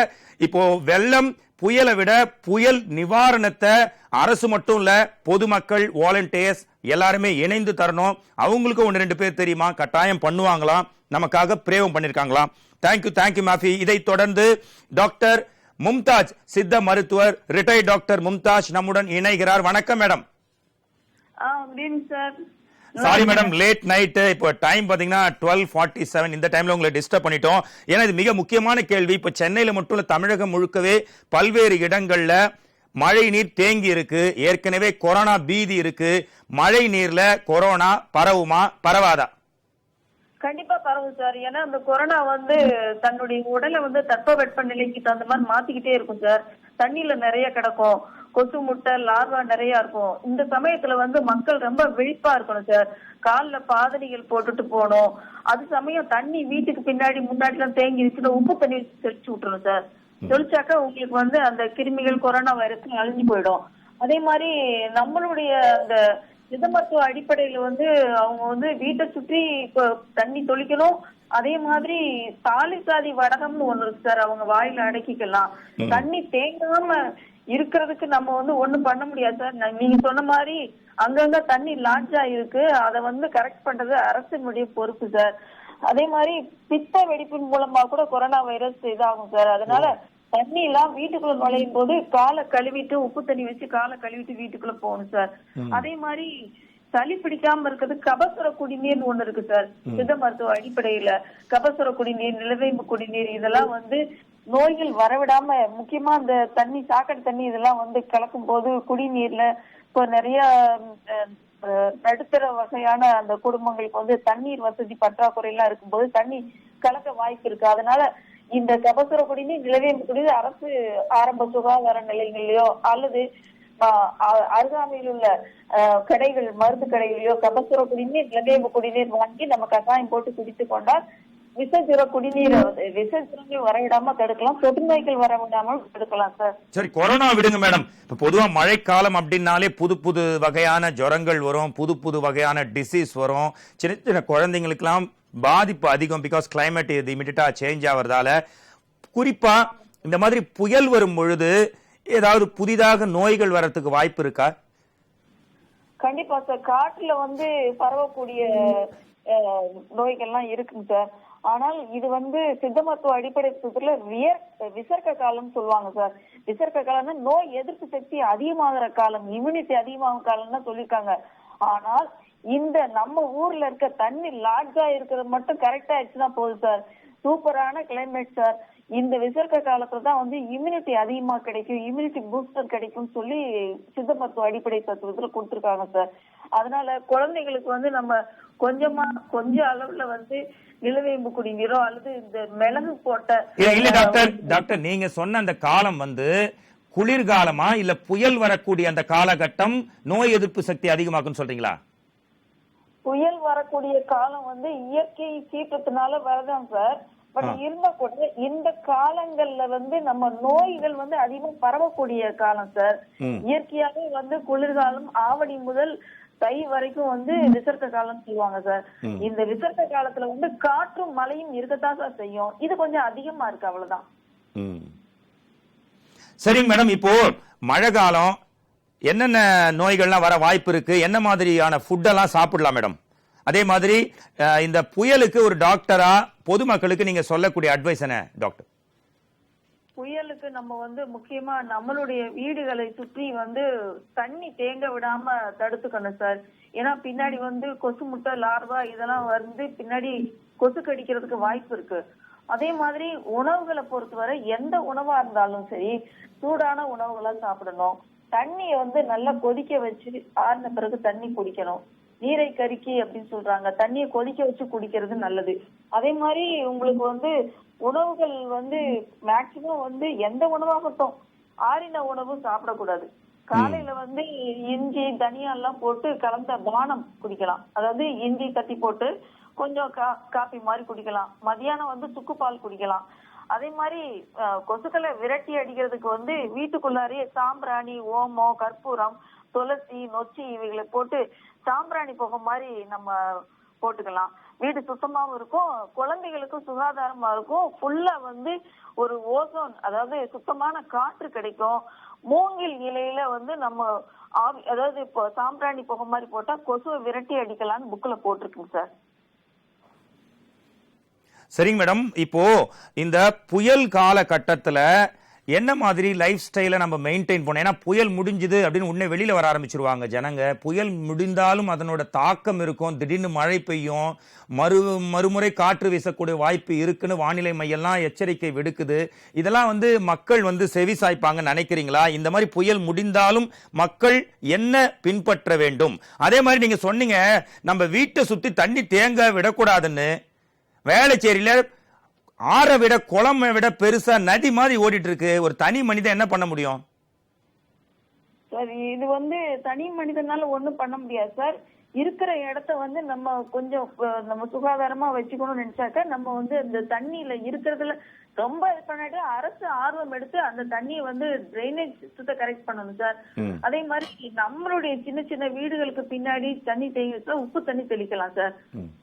இப்போ வெள்ளம், புயலை விட புயல் நிவாரணத்தை அரசு மட்டும் இல்ல, பொதுமக்கள், வாலண்டியர்ஸ் எல்லாருமே இணைந்து தரணும். அவங்களுக்கு 1-2 பேர் தெரியுமா, கட்டாயம் பண்ணுவாங்களாம். நமக்காக பிரேவம் பண்ணிருக்காங்களாம். தேங்க்யூ மாஃபி. இதை தொடர்ந்து டாக்டர் மும்தாஜ், சித்த மருத்துவர், ரிட்டையர்ட் டாக்டர் மும்தாஜ் நம்முடன் இணைகிறார். வணக்கம் madam. Sorry madam, late night. இப்போ டைம் பாத்தீங்கன்னா 12:47. இந்த டைம்ல உங்களை டிஸ்டர்ப் பண்ணிட்டோம். ஏன்னா இது மிக முக்கியமான கேள்வி. இப்ப சென்னையில மட்டும் இல்ல, தமிழகம் முழுக்கவே பல்வேறு இடங்கள்ல மழை நீர் தேங்கி இருக்கு. ஏற்கனவே கொரோனா பீதி இருக்கு. மழை நீர்ல கொரோனா பரவுமா, பரவாதா? கண்டிப்பா பரவும் சார். ஏன்னா அந்த கொரோனா தன்னுடைய உடலை தட்பவெட்ப நிலைக்கு தகுந்த மாதிரி மாத்திக்கிட்டே இருக்கும் சார். தண்ணியில நிறைய கிடக்கும், கொசு முட்டை, லார்வா நிறைய இருக்கும். இந்த சமயத்துல மக்கள் ரொம்ப விழிப்பா இருக்கணும் சார். கால்ல பாதணிகள் போட்டுட்டு போகணும். அது சமயம் தண்ணி வீட்டுக்கு பின்னாடி முன்னாடி எல்லாம் தேங்கி வச்சுட்டு உப்பு தண்ணி தெளிச்சு விட்டுரும் சார். தெளிச்சாக்கா உங்களுக்கு அந்த கிருமிகள், கொரோனா வைரஸ் அழிஞ்சு போயிடும். அதே மாதிரி நம்மளுடைய அந்த சித்த மருத்துவ அடிப்படையில அவங்க வீட்டை சுற்றி தண்ணி தொளிக்கணும். அதே மாதிரி தாலிசாதி வடகம்னு ஒண்ணு இருக்கு சார், அவங்க வாயில அடக்கிக்கலாம். தண்ணி தேங்காம இருக்கிறதுக்கு நம்ம ஒண்ணும் பண்ண முடியாது சார். நீங்க சொன்ன மாதிரி அங்கங்க தண்ணி லாட்ஜா இருக்கு, அதை கரெக்ட் பண்றது அரசினுடைய பொறுப்பு சார். அதே மாதிரி பித்த வெடிப்பின் மூலமா கூட கொரோனா வைரஸ் இதாகும் சார். அதனால தண்ணி எல்லாம் வீட்டுக்குள்ள நுழையும் போது காலை கழுவிட்டு, உப்பு தண்ணி வச்சு காலை கழுவிட்டு வீட்டுக்குள்ள போகணும் சார். அதே மாதிரி சளி பிடிக்காம இருக்கிறது கபசுர குடிநீர்னு ஒண்ணு இருக்கு சார். சித்த மருத்துவ அடிப்படையில கபசுர குடிநீர், நிலவேம்பு குடிநீர் இதெல்லாம் நோய்கள் வரவிடாம, முக்கியமா இந்த தண்ணி, சாக்கடை தண்ணி இதெல்லாம் கலக்கும் போது குடிநீர்ல இப்போ நிறைய நடுத்தர வகையான அந்த குடும்பங்களுக்கு தண்ணீர் வசதி பற்றாக்குறை எல்லாம் இருக்கும்போது தண்ணி கலக்க வாய்ப்பு இருக்கு. அதனால இந்த கபசுர குடிநீர், நிலவேம்பு குடிநீர் அரசு ஆரம்ப சுகாதார நிலையங்களையோ அல்லது அருகாமையில் உள்ள கடைகள், மருந்து கடைகளையோ கபசுர குடிநீர், நிலவேம்பு குடிநீர் வாங்கி நம்ம கஷாயம் போட்டு குடித்து கொண்டால் விசஜுர குடிநீர், விசஜுரங்கள் வரவிடாம தடுக்கலாம், தொற்றுநோய்கள் வரவிடாமல் தடுக்கலாம் சார். சரி, கொரோனா விடுங்க மேடம். இப்ப பொதுவா மழைக்காலம் அப்படின்னாலே புது வகையான ஜுரங்கள் வரும், புது வகையான டிசீஸ் வரும். சின்ன குழந்தைங்களுக்கு எல்லாம் பாதிப்பு அதிகம். பிகாஸ் கிளைமேட் இது இமிடியட்டா சேஞ்ச் ஆவறதால. குறிப்பா இந்த மாதிரி புயல் வரும் பொழுது ஏதாவது புதிதாக நோய்கள் வரதுக்கு வாய்ப்பு இருக்கா? கண்டிப்பா சார். காட்டுல பரவக்கூடிய நோய்கள்லாம் இருக்குங்க சார். ஆனால் இது சித்த மருத்துவ அடிப்படை விசர்க்க காலம் சொல்லுவாங்க சார். விசர்க்க காலம்னா நோய் எதிர்ப்பு சக்தி அதிகமாகிற காலம், இம்யூனிட்டி அதிகமாகும் காலம் தான் சொல்லியிருக்காங்க. ஆனால் இந்த நம்ம ஊர்ல இருக்க தண்ணி லாட்ஜா இருக்கிறது மட்டும் கரெக்டா ஆயிடுச்சுன்னா போதும் சார். சூப்பரான கிளைமேட் சார். இந்த விசர்க்க காலத்துல தான் இம்யூனிட்டி அதிகமா கிடைக்கும், இம்யூனிட்டி பூஸ்டர் கிடைக்கும் சொல்லி சித்த மருத்துவ அடிப்படை தத்துவத்துல கொடுத்துருக்காங்க சார். அதனால குழந்தைங்களுக்கு நம்ம கொஞ்ச அளவுல நிலவேம்பு குடிநீரோ அல்லது இந்த மிளகு போட்ட இல்ல டாக்டர் நீங்க சொன்ன அந்த காலம் குளிர்காலமா இல்ல புயல் வரக்கூடிய அந்த காலகட்டம் நோய் எதிர்ப்பு சக்தி அதிகமாக்கும் சொல்றீங்களா? புயல் வரக்கூடிய காலம் இயற்கை சீற்றத்தினால வரதான் சார். பட் இருந்தா கூட இந்த காலங்கள்ல நம்ம நோய்கள் அதிகமா பரவக்கூடிய காலம் சார். இயற்கையாவே குளிர்காலம் ஆவணி முதல் தை வரைக்கும் வந்து விசர்க்க காலம்னு சொல்லுவாங்க சார். இந்த விசர்க்க காலத்துல வந்து காற்றும் மழையும் இருக்கத்தான் சார் செய்யும். இது கொஞ்சம் அதிகமா இருக்கு, அவ்வளவுதான். சரிங்க மேடம், இப்போ மழை காலம் என்னென்ன நோய்கள்லாம் வர வாய்ப்பு இருக்கு, என்ன மாதிரியான ஃபுட்டெல்லாம் சாப்பிடலாம் மேடம்? அதே மாதிரி இந்த புயலுக்கு ஒரு டாக்டரா பொதுமக்களுக்கு நீங்க சொல்லக்கூடிய அட்வைஸ் என்ன டாக்டர்? புயலுக்கு நம்ம வந்து முக்கியமா நம்மளுடைய வீடுகளை சுற்றி வந்து தண்ணி தேங்க விடாம தடுத்துக்கணும் சார். ஏன்னா பின்னாடி வந்து கொசு முட்டை, லார்வா இதெல்லாம் வந்து பின்னாடி கொசு கடிக்கிறதுக்கு வாய்ப்பு இருக்கு. அதே மாதிரி உணவுகளை பொறுத்தவரை எந்த உணவா இருந்தாலும் சரி சூடான உணவுகளா சாப்பிடணும். தண்ணியை வந்து நல்லா கொதிக்க வச்சு ஆறின பிறகு தண்ணி குடிக்கணும். நீரை கருக்கி அப்படின்னு சொல்றாங்க, தண்ணியை கொதிக்க வச்சு குடிக்கிறது நல்லது. அதே மாதிரி உங்களுக்கு வந்து உணவுகள் வந்து மேக்சிமம் வந்து எந்த உணவாகட்டும் ஆறின உணவு சாப்பிடக்கூடாது. காலையில வந்து இஞ்சி தனியா எல்லாம் போட்டு கலந்த பானம் குடிக்கலாம். அதாவது இஞ்சி தட்டி போட்டு கொஞ்சம் காப்பி மாதிரி குடிக்கலாம். மதியானம் வந்து சுக்கு பால் குடிக்கலாம். அதே மாதிரி கொசுக்களை விரட்டி அடிக்கிறதுக்கு வந்து வீட்டுக்குள்ளாரே சாம்பிராணி, ஓமம், கற்பூரம், துளசி, நொச்சி இவைகளை போட்டு சாம்பிராணி புகை மாதிரி நம்ம போட்டுக்கலாம். வீடு சுத்தமாவும் இருக்கும், குழந்தைகளுக்கும் சுகாதாரமா இருக்கும். ஃபுல்லா வந்து ஒரு ஓசோன், அதாவது சுத்தமான காற்று கிடைக்கும். மூங்கில் இலையில வந்து நம்ம அதாவது இப்போ சாம்பிராணி புகை மாதிரி போட்டா கொசுவை விரட்டி அடிக்கலாம்னு புக்ல போட்டிருக்குங்க சார். சரிங்க மேடம், இப்போ இந்த புயல் காலகட்டத்துல என்ன மாதிரி லைஃப் ஸ்டைலை நம்ம மெயின்டைன் பண்ணணும்? ஏன்னா புயல் முடிஞ்சுது அப்படின்னு உடனே வெளியில வர ஆரம்பிச்சிருவாங்க ஜனங்க. புயல் முடிந்தாலும் அதனோட தாக்கம் இருக்கும். திடீர்னு மழை பெய்யும், மறுமுறை காற்று வீசக்கூடிய வாய்ப்பு இருக்குன்னு வானிலை மையம்லாம் எச்சரிக்கை விடுக்குது. இதெல்லாம் வந்து மக்கள் வந்து செவி சாய்ப்பாங்க நினைக்கிறீங்களா? இந்த மாதிரி புயல் முடிந்தாலும் மக்கள் என்ன பின்பற்ற வேண்டும்? அதே மாதிரி நீங்க சொன்னீங்க நம்ம வீட்டை சுத்தி தண்ணி தேங்க விடக்கூடாதுன்னு. வேளச்சேரியில ஆறை விட குளமை விட பெருசா நதி மாதிரி ஓடிட்டு இருக்கு. ஒரு தனி மனிதன் என்ன பண்ண முடியும் சார்? இது வந்து தனி மனிதனால ஒண்ணும் பண்ண முடியாது சார். இருக்கிற இடத்த வந்து நம்ம கொஞ்சம் நம்ம சுகாதாரமா வச்சுக்கணும்னு நினைச்சாக்க நம்ம வந்து இந்த தண்ணியில இருக்கிறதுல ரொம்ப இது பண்ணிட்டு அரசு ஆர்வம் எடுத்து அந்த தண்ணியை வந்து ட்ரைனேஜ் சிஸ்டத்தை கரெக்ட் பண்ணணும் சார். அதே மாதிரி நம்மளுடைய சின்ன சின்ன வீடுகளுக்கு பின்னாடி தண்ணி தேங்கிச்சுன்னா உப்பு தண்ணி தெளிக்கலாம் சார்.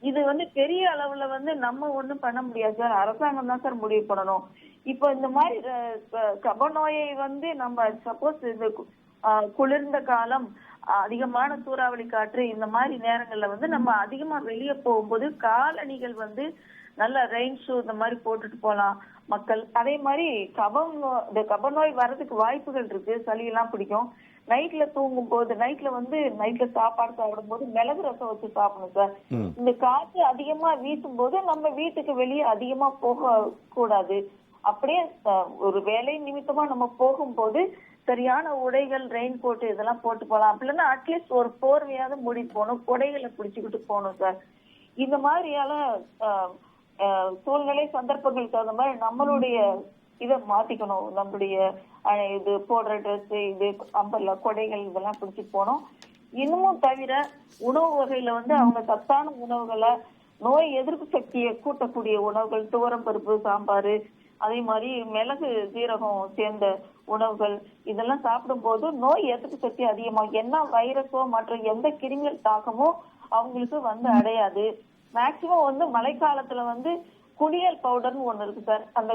இது வந்து பெரிய அளவுல வந்து நம்ம ஒண்ணும் பண்ண முடியாது சார், அரசாங்கம் தான் சார் முடிவு பண்ணணும். இப்போ இந்த மாதிரி கபநோயை வந்து நம்ம சப்போஸ் இந்த குளிர்ந்த காலம், அதிகமான சூறாவளி காற்று, இந்த மாதிரி நேரங்கள்ல வந்து நம்ம அதிகமா வெளியே போகும்போது காலணிகள் வந்து நல்ல ரெயின் ஷூ இந்த மாதிரி போட்டுட்டு போலாம் மக்கள். அதே மாதிரி கபநோய் வர்றதுக்கு வாய்ப்புகள் இருக்கு. சளி எல்லாம் பிடிக்கும். நைட்ல தூங்கும் போது நைட்ல சாப்பாடு சாப்பிடும் போது மிளகு ரசம் வச்சு சாப்பிடணும் சார். இந்த காற்று அதிகமா வீசும் போது நம்ம வீட்டுக்கு வெளியே அதிகமா போக கூடாது. அப்படியே ஒரு வேலை நிமித்தமா நம்ம போகும்போது சரியான உடைகள், ரெயின் கோட் இதெல்லாம் போட்டு போகலாம். அப்படின்னா அட்லீஸ்ட் ஒரு போர்வையாவது மூடி போகணும், கொடைகளை பிடிச்சுக்கிட்டு போகணும் சார். இந்த மாதிரியால சூழ்நிலை சந்தர்ப்பங்களுக்கு தகுந்த மாதிரி நம்மளுடைய இதை மாத்திக்கணும். நம்மளுடைய இது போடுற ட்ரெஸ், இது அம்பர்ல கொடைகள் இதெல்லாம் பிடிச்சிட்டு போகணும். இன்னமும் தவிர உணவு வகையில வந்து அவங்க சத்தான உணவுகளை, நோய் எதிர்ப்பு சக்தியை கூட்டக்கூடிய உணவுகள், துவரம் பருப்பு, சாம்பார், அதே மாதிரி மிளகு சீரகம் சேர்ந்த உணவுகள் இதெல்லாம் சாப்பிடும் போது நோய் எதிர்ப்பு சக்தி அதிகமாகும். என்ன வைரஸோ மற்ற எந்த கிருமிகள் தாக்கமோ அவங்களுக்கு வந்து அடையாது. மேக்சிமம் வந்து மழைக்காலத்துல வந்து குளியல் பவுடர்னு ஒண்ணு இருக்கு சார். அந்த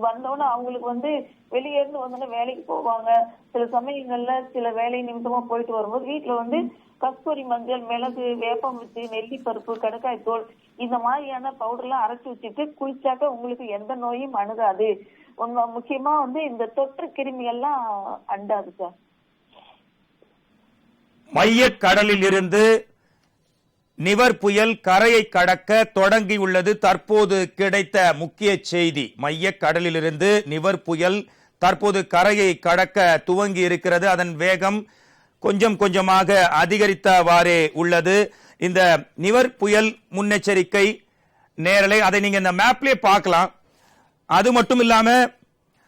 வந்தோன்னு அவங்களுக்கு வந்து வெளியே இருந்து வந்தோன்னு வேலைக்கு போவாங்க. சில சமயங்கள்ல சில வேலை நிமித்தமா போயிட்டு வரும்போது வீட்டுல வந்து கஸ்தூரி மஞ்சள், மிளகு, வேப்பமுத்து, நெல்லிப்பருப்பு, கடற்காய் தோல் இந்த மாதிரியான பவுடர்லாம் அரைச்சு வச்சுட்டு குளிச்சாக்க உங்களுக்கு எந்த நோயும் அணுகாது. முக்கியமா வந்து இந்த தொற்று கிருமிகள்லாம் அண்டாது சார். மையக் கடலில் இருந்து நிவர் புயல் கரையை கடக்க தொடங்கியுள்ளது தற்போது கிடைத்த முக்கிய செய்தி. மையக் கடலிலிருந்து நிவர் புயல் தற்போது கரையை கடக்க துவங்கி இருக்கிறது. அதன் வேகம் கொஞ்சம் கொஞ்சமாக அதிகரித்தவாறே உள்ளது. இந்த நிவர் புயல் முன்னெச்சரிக்கை நேரலை அதை நீங்க இந்த மேப்லயே பார்க்கலாம். அது மட்டும் இல்லாம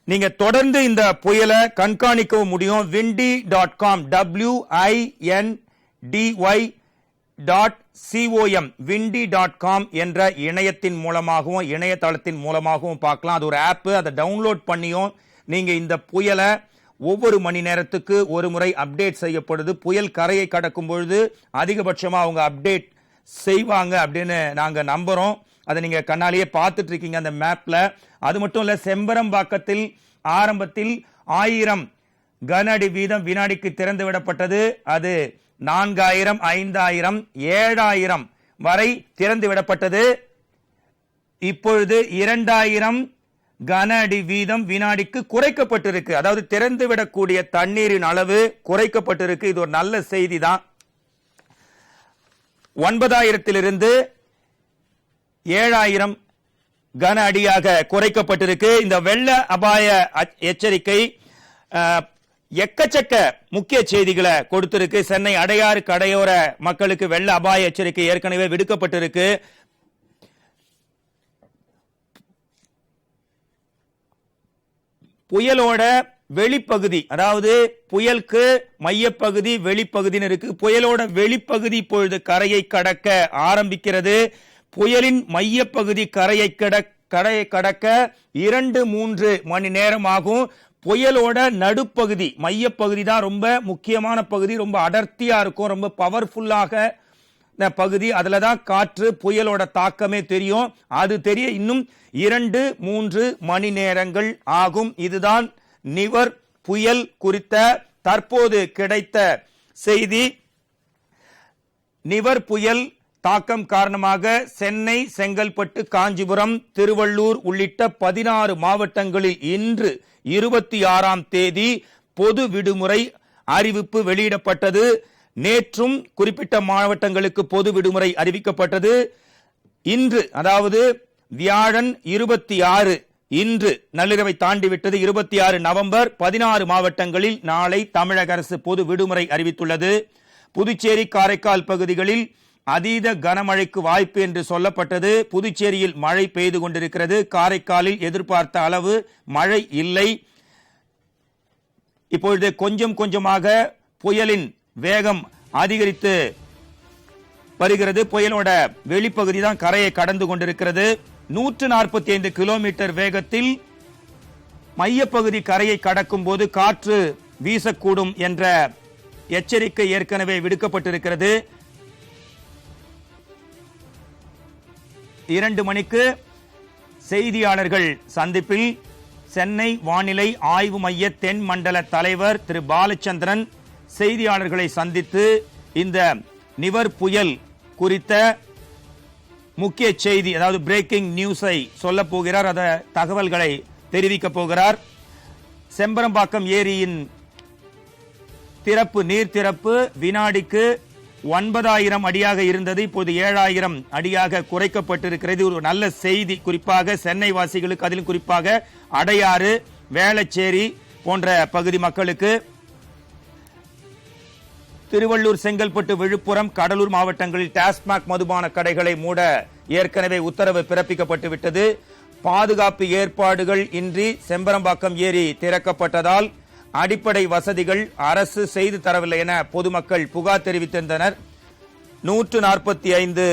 நீங்க தொடர்ந்து இந்த புயலை கண்காணிக்கவும் முடியும். windy.com windy.com windy.com என்ற இணையத்தின் மூலமாகவும் இணையதளத்தின் மூலமாகவும் பார்க்கலாம். அது ஒரு ஆப். அதை டவுன்லோட் பண்ணியும் நீங்க இந்த புயலை ஒவ்வொரு மணி நேரத்துக்கு ஒரு முறை அப்டேட் செய்யப்படுது. புயல் கரையை கடக்கும் பொழுது அதிகபட்சமா அவங்க அப்டேட் செய்வாங்க அப்படின்னு நாங்க நம்புறோம். அதை நீங்க கண்ணாலேயே பார்த்துட்டு இருக்கீங்க அந்த மேப்ல. அது மட்டும் இல்ல, செம்பரம்பாக்கத்தில் ஆரம்பத்தில் 1000 கன அடி வீதம் வினாடிக்கு திறந்து விடப்பட்டது. அது 4000, 5000, 7000 வரை திறந்து விடப்பட்டது. இப்பொழுது 2000 கன அடி வீதம் வினாடிக்கு குறைக்கப்பட்டிருக்கு. அதாவது திறந்து விடக்கூடிய தண்ணீரின் அளவு குறைக்கப்பட்டிருக்கு. இது ஒரு நல்ல செய்தி தான். 9000 7000 கன அடியாக குறைக்கப்பட்டிருக்கு. இந்த வெள்ள அபாய எச்சரிக்கை எக்கச்சக்க முக்கிய செய்திகளை கொடுத்திருக்கு. சென்னை அடையாறு கடையோர மக்களுக்கு வெள்ள அபாய எச்சரிக்கை ஏற்கனவே விடுக்கப்பட்டிருக்கு. புயலோட வெளிப்பகுதி, அதாவது புயலுக்கு மையப்பகுதி வெளிப்பகுதின்னு இருக்கு. புயலோட வெளிப்பகுதி இப்பொழுது கரையை கடக்க ஆரம்பிக்கிறது. புயலின் மையப்பகுதி கரையை கடக்க 2-3 மணி நேரம் ஆகும். புயலோட நடுப்பகுதி மையப்பகுதி தான் ரொம்ப முக்கியமான பகுதி. ரொம்ப அடர்த்தியா இருக்கும், ரொம்ப பவர்ஃபுல்லாக பகுதி. அதுல தான் காற்று புயலோட தாக்கமே தெரியும். அது தெரிய இன்னும் 2-3 மணி நேரங்கள் ஆகும். இதுதான் நிவர் புயல் குறித்த தற்போது கிடைத்த செய்தி. நிவர் புயல் தாக்கம் காரணமாக சென்னை, செங்கல்பட்டு, காஞ்சிபுரம், திருவள்ளூர் உள்ளிட்ட 16 மாவட்டங்களில் இன்று 26ஆம் தேதி பொது விடுமுறை அறிவிப்பு வெளியிடப்பட்டது. நேற்றும் குறிப்பிட்ட மாவட்டங்களுக்கு பொது விடுமுறை அறிவிக்கப்பட்டது. இன்று, அதாவது வியாழன் 26, இன்று நள்ளிரவை தாண்டிவிட்டது. 26 நவம்பர் 16 மாவட்டங்களில் நாளை தமிழக அரசு பொது விடுமுறை அறிவித்துள்ளது. புதுச்சேரி, காரைக்கால் பகுதிகளில் அதீத கனமழைக்கு வாய்ப்பு என்று சொல்லப்பட்டது. புதுச்சேரியில் மழை பெய்து கொண்டிருக்கிறது. காரைக்காலில் எதிர்பார்த்த அளவு மழை இல்லை. இப்பொழுது கொஞ்சம் கொஞ்சமாக புயலின் வேகம் அதிகரித்து வருகிறது. புயலோட வெளிப்பகுதி தான் கரையை கடந்து கொண்டிருக்கிறது. 145 கிலோமீட்டர் வேகத்தில் மையப்பகுதி கரையை கடக்கும் போது காற்று வீசக்கூடும் என்ற எச்சரிக்கை ஏற்கனவே விடுக்கப்பட்டிருக்கிறது. 2 மணிக்கு செய்தியாளர்கள் சந்திப்பில் சென்னை வானிலை ஆய்வு மைய தென் மண்டல தலைவர் திரு பாலச்சந்திரன் செய்தியாளர்களை சந்தித்து இந்த நிவர் புயல் குறித்த முக்கிய செய்தி, அதாவது பிரேக்கிங் நியூஸை சொல்ல போகிறார். அத தகவல்களை தெரிவிக்க போகிறார். செம்பரம்பாக்கம் ஏரியின் நீர் திறப்பு வினாடிக்கு 9000 அடியாக இருந்தது. இப்போது 7000 அடியாக குறைக்கப்பட்டிருக்கிறது. ஒரு நல்ல செய்தி, குறிப்பாக சென்னை வாசிகளுக்கு, அதிலும் குறிப்பாக அடையாறு, வேளச்சேரி போன்ற பகுதி மக்களுக்கு. திருவள்ளூர், செங்கல்பட்டு, விழுப்புரம், கடலூர் மாவட்டங்களில் டாஸ்மாக் மதுபான கடைகளை மூட ஏற்கனவே உத்தரவு பிறப்பிக்கப்பட்டு விட்டது. பாதுகாப்பு ஏற்பாடுகள் இன்றி செம்பரம்பாக்கம் ஏரி திறக்கப்பட்டதால் அடிப்படை வசதிகள் அரசு செய்து தரவில்லை என பொதுமக்கள் புகார் தெரிவித்திருந்தனர். 145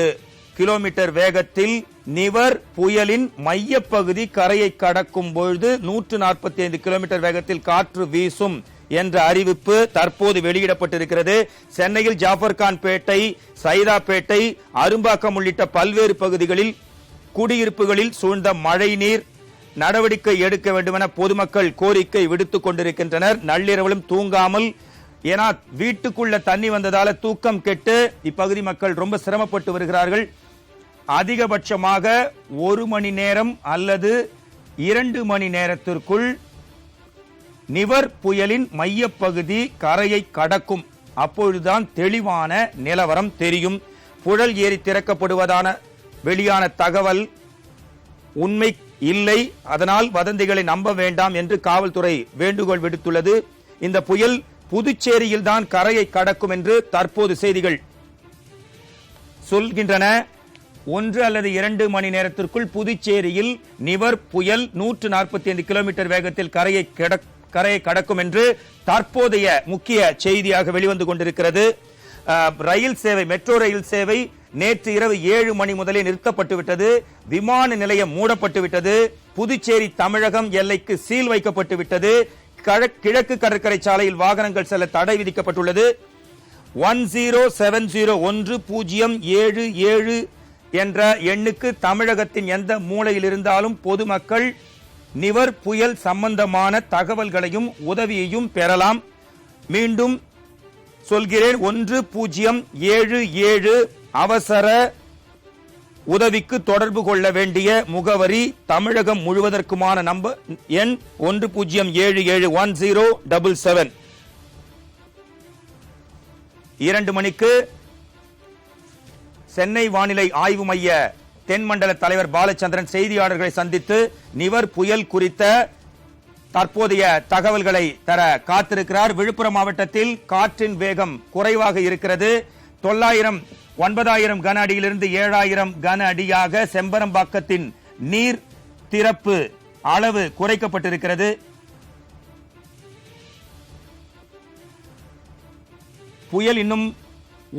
கிலோமீட்டர் வேகத்தில் நிவர் புயலின் மையப்பகுதி கரையை கடக்கும் பொழுது 145 கிலோமீட்டர் வேகத்தில் காற்று வீசும் என்ற அறிவிப்பு தற்போது வெளியிடப்பட்டிருக்கிறது. சென்னையில் ஜாஃபர்கான் பேட்டை, சைதாப்பேட்டை, அரும்பாக்கம் உள்ளிட்ட பல்வேறு பகுதிகளில் குடியிருப்புகளில் சூழ்ந்த மழை நீர் நடவடிக்கை எடுக்க வேண்டும் என பொதுமக்கள் கோரிக்கை விடுத்துக் கொண்டிருக்கின்றனர். நள்ளிரவிலும் தூங்காமல், ஏன்னா வீட்டுக்குள்ள தண்ணி வந்ததால தூக்கம் கெட்டு இப்பகுதி மக்கள் ரொம்ப சிரமப்பட்டு வருகிறார்கள். அதிகபட்சமாக 1 மணி நேரம் அல்லது 2 மணி நேரத்திற்குள் நிவர் புயலின் மையப்பகுதி கரையை கடக்கும். அப்பொழுதுதான் தெளிவான நிலவரம் தெரியும். புழல் ஏரி திறக்கப்படுவதான வெளியான தகவல் உண்மை இல்லை. அதனால் வதந்திகளை நம்ப வேண்டாம் என்று காவல்துறை வேண்டுகோள் விடுத்துள்ளது. இந்த புயல் புதுச்சேரியில் தான் கரையை கடக்கும் என்று தற்போது செய்திகள் சொல்கின்றன. 1 அல்லது 2 மணி நேரத்திற்குள் புதுச்சேரியில் நிவர் புயல் 145 கிலோமீட்டர் வேகத்தில் கரையை கடக்கும் என்று தற்போதைய முக்கிய செய்தியாக வெளிவந்து கொண்டிருக்கிறது. ரயில் சேவை, மெட்ரோ ரயில் சேவை நேற்று இரவு 7 மணி முதலே நிறுத்தப்பட்டு விட்டது. விமான நிலையம் மூடப்பட்டு விட்டது. புதுச்சேரி தமிழகம் எல்லைக்கு சீல் வைக்கப்பட்டு விட்டது. கிழக்கு கடற்கரை சாலையில் வாகனங்கள் செல்ல தடை விதிக்கப்பட்டுள்ளது. 10701077 என்ற எண்ணுக்கு தமிழகத்தின் எந்த மூலையில் இருந்தாலும் பொதுமக்கள் நிவர் புயல் சம்பந்தமான தகவல்களையும் உதவியையும் பெறலாம். மீண்டும் சொல்கிறேன், 1077 அவசர உதவிக்கு தொடர்பு கொள்ள வேண்டிய முகவரி தமிழகம் முழுவதற்குமான நம்பர் எண் 10771077. 2 மணிக்கு சென்னை வானிலை ஆய்வு மைய தென்மண்டல தலைவர் பாலச்சந்திரன் செய்தியாளர்களை சந்தித்து நிவர் புயல் குறித்த தற்போதைய தகவல்களை தர காத்திருக்கிறார். விழுப்புரம் மாவட்டத்தில் காற்றின் வேகம் குறைவாக இருக்கிறது. 9,000 கன அடியிலிருந்து 7,000 கன அடியாக செம்பரம்பாக்கத்தின் நீர் திறப்பு அளவு குறைக்கப்பட்டிருக்கிறது. புயல் இன்னும்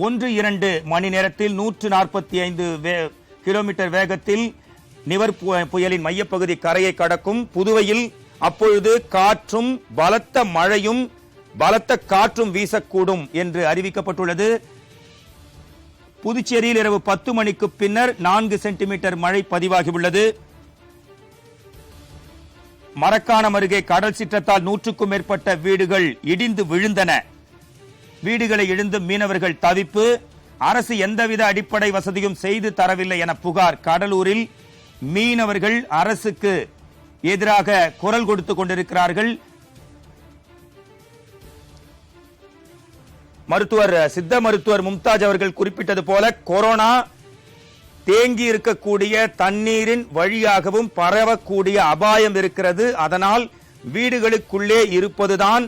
1-2 மணி நேரத்தில் 145 கிலோமீட்டர் வேகத்தில் நிவர் புயலின் மையப்பகுதி கரையை கடக்கும். புதுவையில் அப்பொழுது காற்றும் பலத்த மழையும் பலத்த காற்றும் வீசக்கூடும் என்று அறிவிக்கப்பட்டுள்ளது. புதுச்சேரியில் இரவு 10 மணிக்கு பின்னர் 4 சென்டிமீட்டர் மழை பதிவாகியுள்ளது. மரக்காணம் அருகே கடல் சீற்றத்தால் 100க்கும் மேற்பட்ட வீடுகள் இடிந்து விழுந்தன. வீடுகளை இழந்து மீனவர்கள் தவிப்பு. அரசு எந்தவித அடிப்படை வசதியும் செய்து தரவில்லை என புகார். கடலூரில் மீனவர்கள் அரசுக்கு எதிராக குரல் கொடுத்துக் கொண்டிருக்கிறார்கள். சித்த மருத்துவர் மும்தாஜ் அவர்கள் குறிப்பிட்டது போல கொரோனா தேங்கி இருக்கக்கூடிய தண்ணீரின் வழியாகவும் பரவக்கூடிய அபாயம் இருக்கிறது. அதனால் வீடுகளுக்குள்ளே இருப்பதுதான்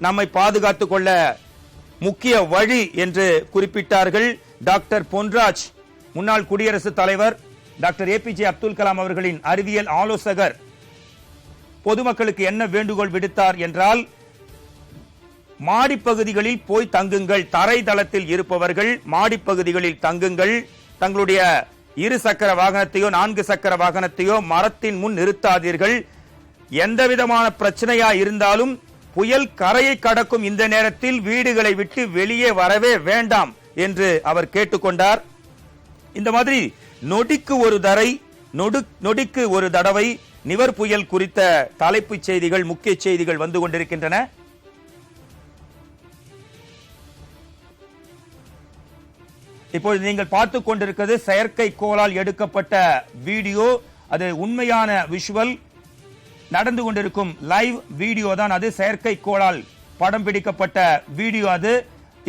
நம்மை பாதுகாத்துக் கொள்ள முக்கிய வழி என்று குறிப்பிட்டார்கள். டாக்டர் பொன்ராஜ், முன்னாள் குடியரசுத் தலைவர் டாக்டர் APJ அப்துல் கலாம் அவர்களின் அறிவியல் ஆலோசகர் பொதுமக்களுக்கு என்ன வேண்டுகோள் விடுத்தார் என்றால், மாடிப்பகுதிகளில் போய் தங்குங்கள். தரை தளத்தில் இருப்பவர்கள் மாடிப்பகுதிகளில் தங்குங்கள். தங்களுடைய 2 சக்கர வாகனத்தையோ 4 சக்கர வாகனத்தையோ மரத்தின் முன் நிறுத்தாதீர்கள். எந்தவிதமான பிரச்சனையா இருந்தாலும் புயல் கரையை கடக்கும் இந்த நேரத்தில் வீடுகளை விட்டு வெளியே வரவே வேண்டாம் என்று அவர் கேட்டுக்கொண்டார். இந்த மாதிரி நொடிக்கு ஒரு தடவை நிவர் புயல் குறித்த தலைப்புச் செய்திகள், முக்கிய செய்திகள் வந்து கொண்டிருக்கின்றன. இப்பொழுது நீங்கள் பார்த்துக் கொண்டிருக்கிறது செயற்கைக்கோளால் எடுக்கப்பட்ட வீடியோ. அது உண்மையான விஷுவல், நடந்து கொண்டிருக்கும் லைவ் வீடியோ தான் அது. செயற்கைக்கோளால் படம் பிடிக்கப்பட்ட வீடியோ அது.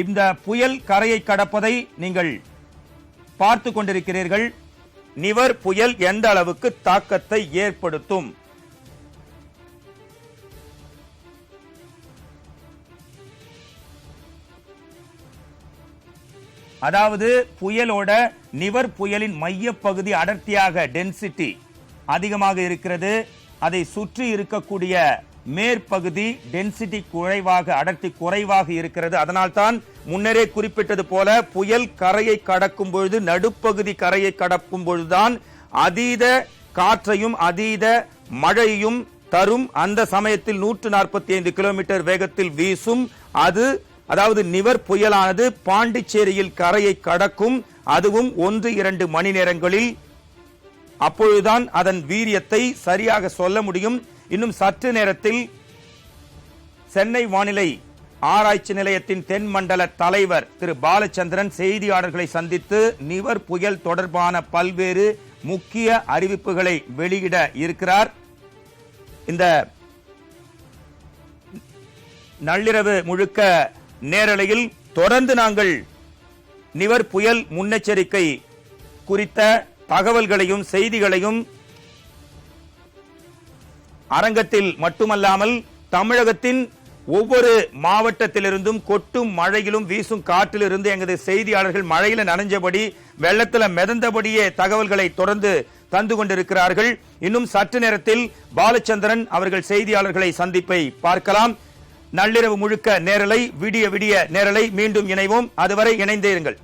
இந்த புயல் கரையை கடப்பதை நீங்கள் பார்த்துக் கொண்டிருக்கிறீர்கள். நிவர் புயல் எந்த அளவுக்கு தாக்கத்தை ஏற்படுத்தும். அதாவது புயலோட நிவர் புயலின் மையப்பகுதி அடர்த்தியாக டென்சிட்டி அதிகமாக இருக்கிறது. அதை சுற்றி இருக்கக்கூடிய மேற்பகுதி டென்சிட்டி குறைவாக, அடர்த்தி குறைவாக இருக்கிறது. அதனால்தான் முன்னரே குறிப்பிட்டது போல புயல் கரையை கடக்கும் பொழுது, நடுப்பகுதி கரையை கடக்கும் பொழுதுதான் அதீத காற்றையும் அதீத மழையும் தரும். அந்த சமயத்தில் 145 கிலோமீட்டர் வேகத்தில் வீசும். அதாவது நிவர் புயலானது பாண்டிச்சேரியில் கரையை கடக்கும். அதுவும் 1-2 மணி நேரங்களில். அப்பொழுதுதான் அதன் வீரியத்தை சரியாக சொல்ல முடியும். இன்னும் சற்று நேரத்தில் சென்னை வானிலை ஆராய்ச்சி நிலையத்தின் தென்மண்டல தலைவர் திரு பாலச்சந்திரன் செய்தியாளர்களை சந்தித்து நிவர் புயல் தொடர்பான பல்வேறு முக்கிய அறிவிப்புகளை வெளியிட இருக்கிறார். இந்த நள்ளிரவு முழுக்க நேரலையில் தொடர்ந்து நாங்கள் நிவர் புயல் முன்னெச்சரிக்கை குறித்த தகவல்களையும் செய்திகளையும் அரங்கத்தில் மட்டுமல்லாமல் தமிழகத்தின் ஒவ்வொரு மாவட்டத்திலிருந்தும் கொட்டும் மழையிலும் வீசும் காற்றிலிருந்து எங்களது செய்தியாளர்கள் மழையில நனைஞ்சபடி, வெள்ளத்துல மிதந்தபடியே தகவல்களை தொடர்ந்து தந்து கொண்டிருக்கிறார்கள். இன்னும் சற்று நேரத்தில் பாலச்சந்திரன் அவர்கள் செய்தியாளர்களை சந்திப்பை பார்க்கலாம். நள்ளிரவு முழுக்க நேரலை, விடிய விடிய நேரலை. மீண்டும் இணைவோம். அதுவரை இணைந்தே இருங்கள்.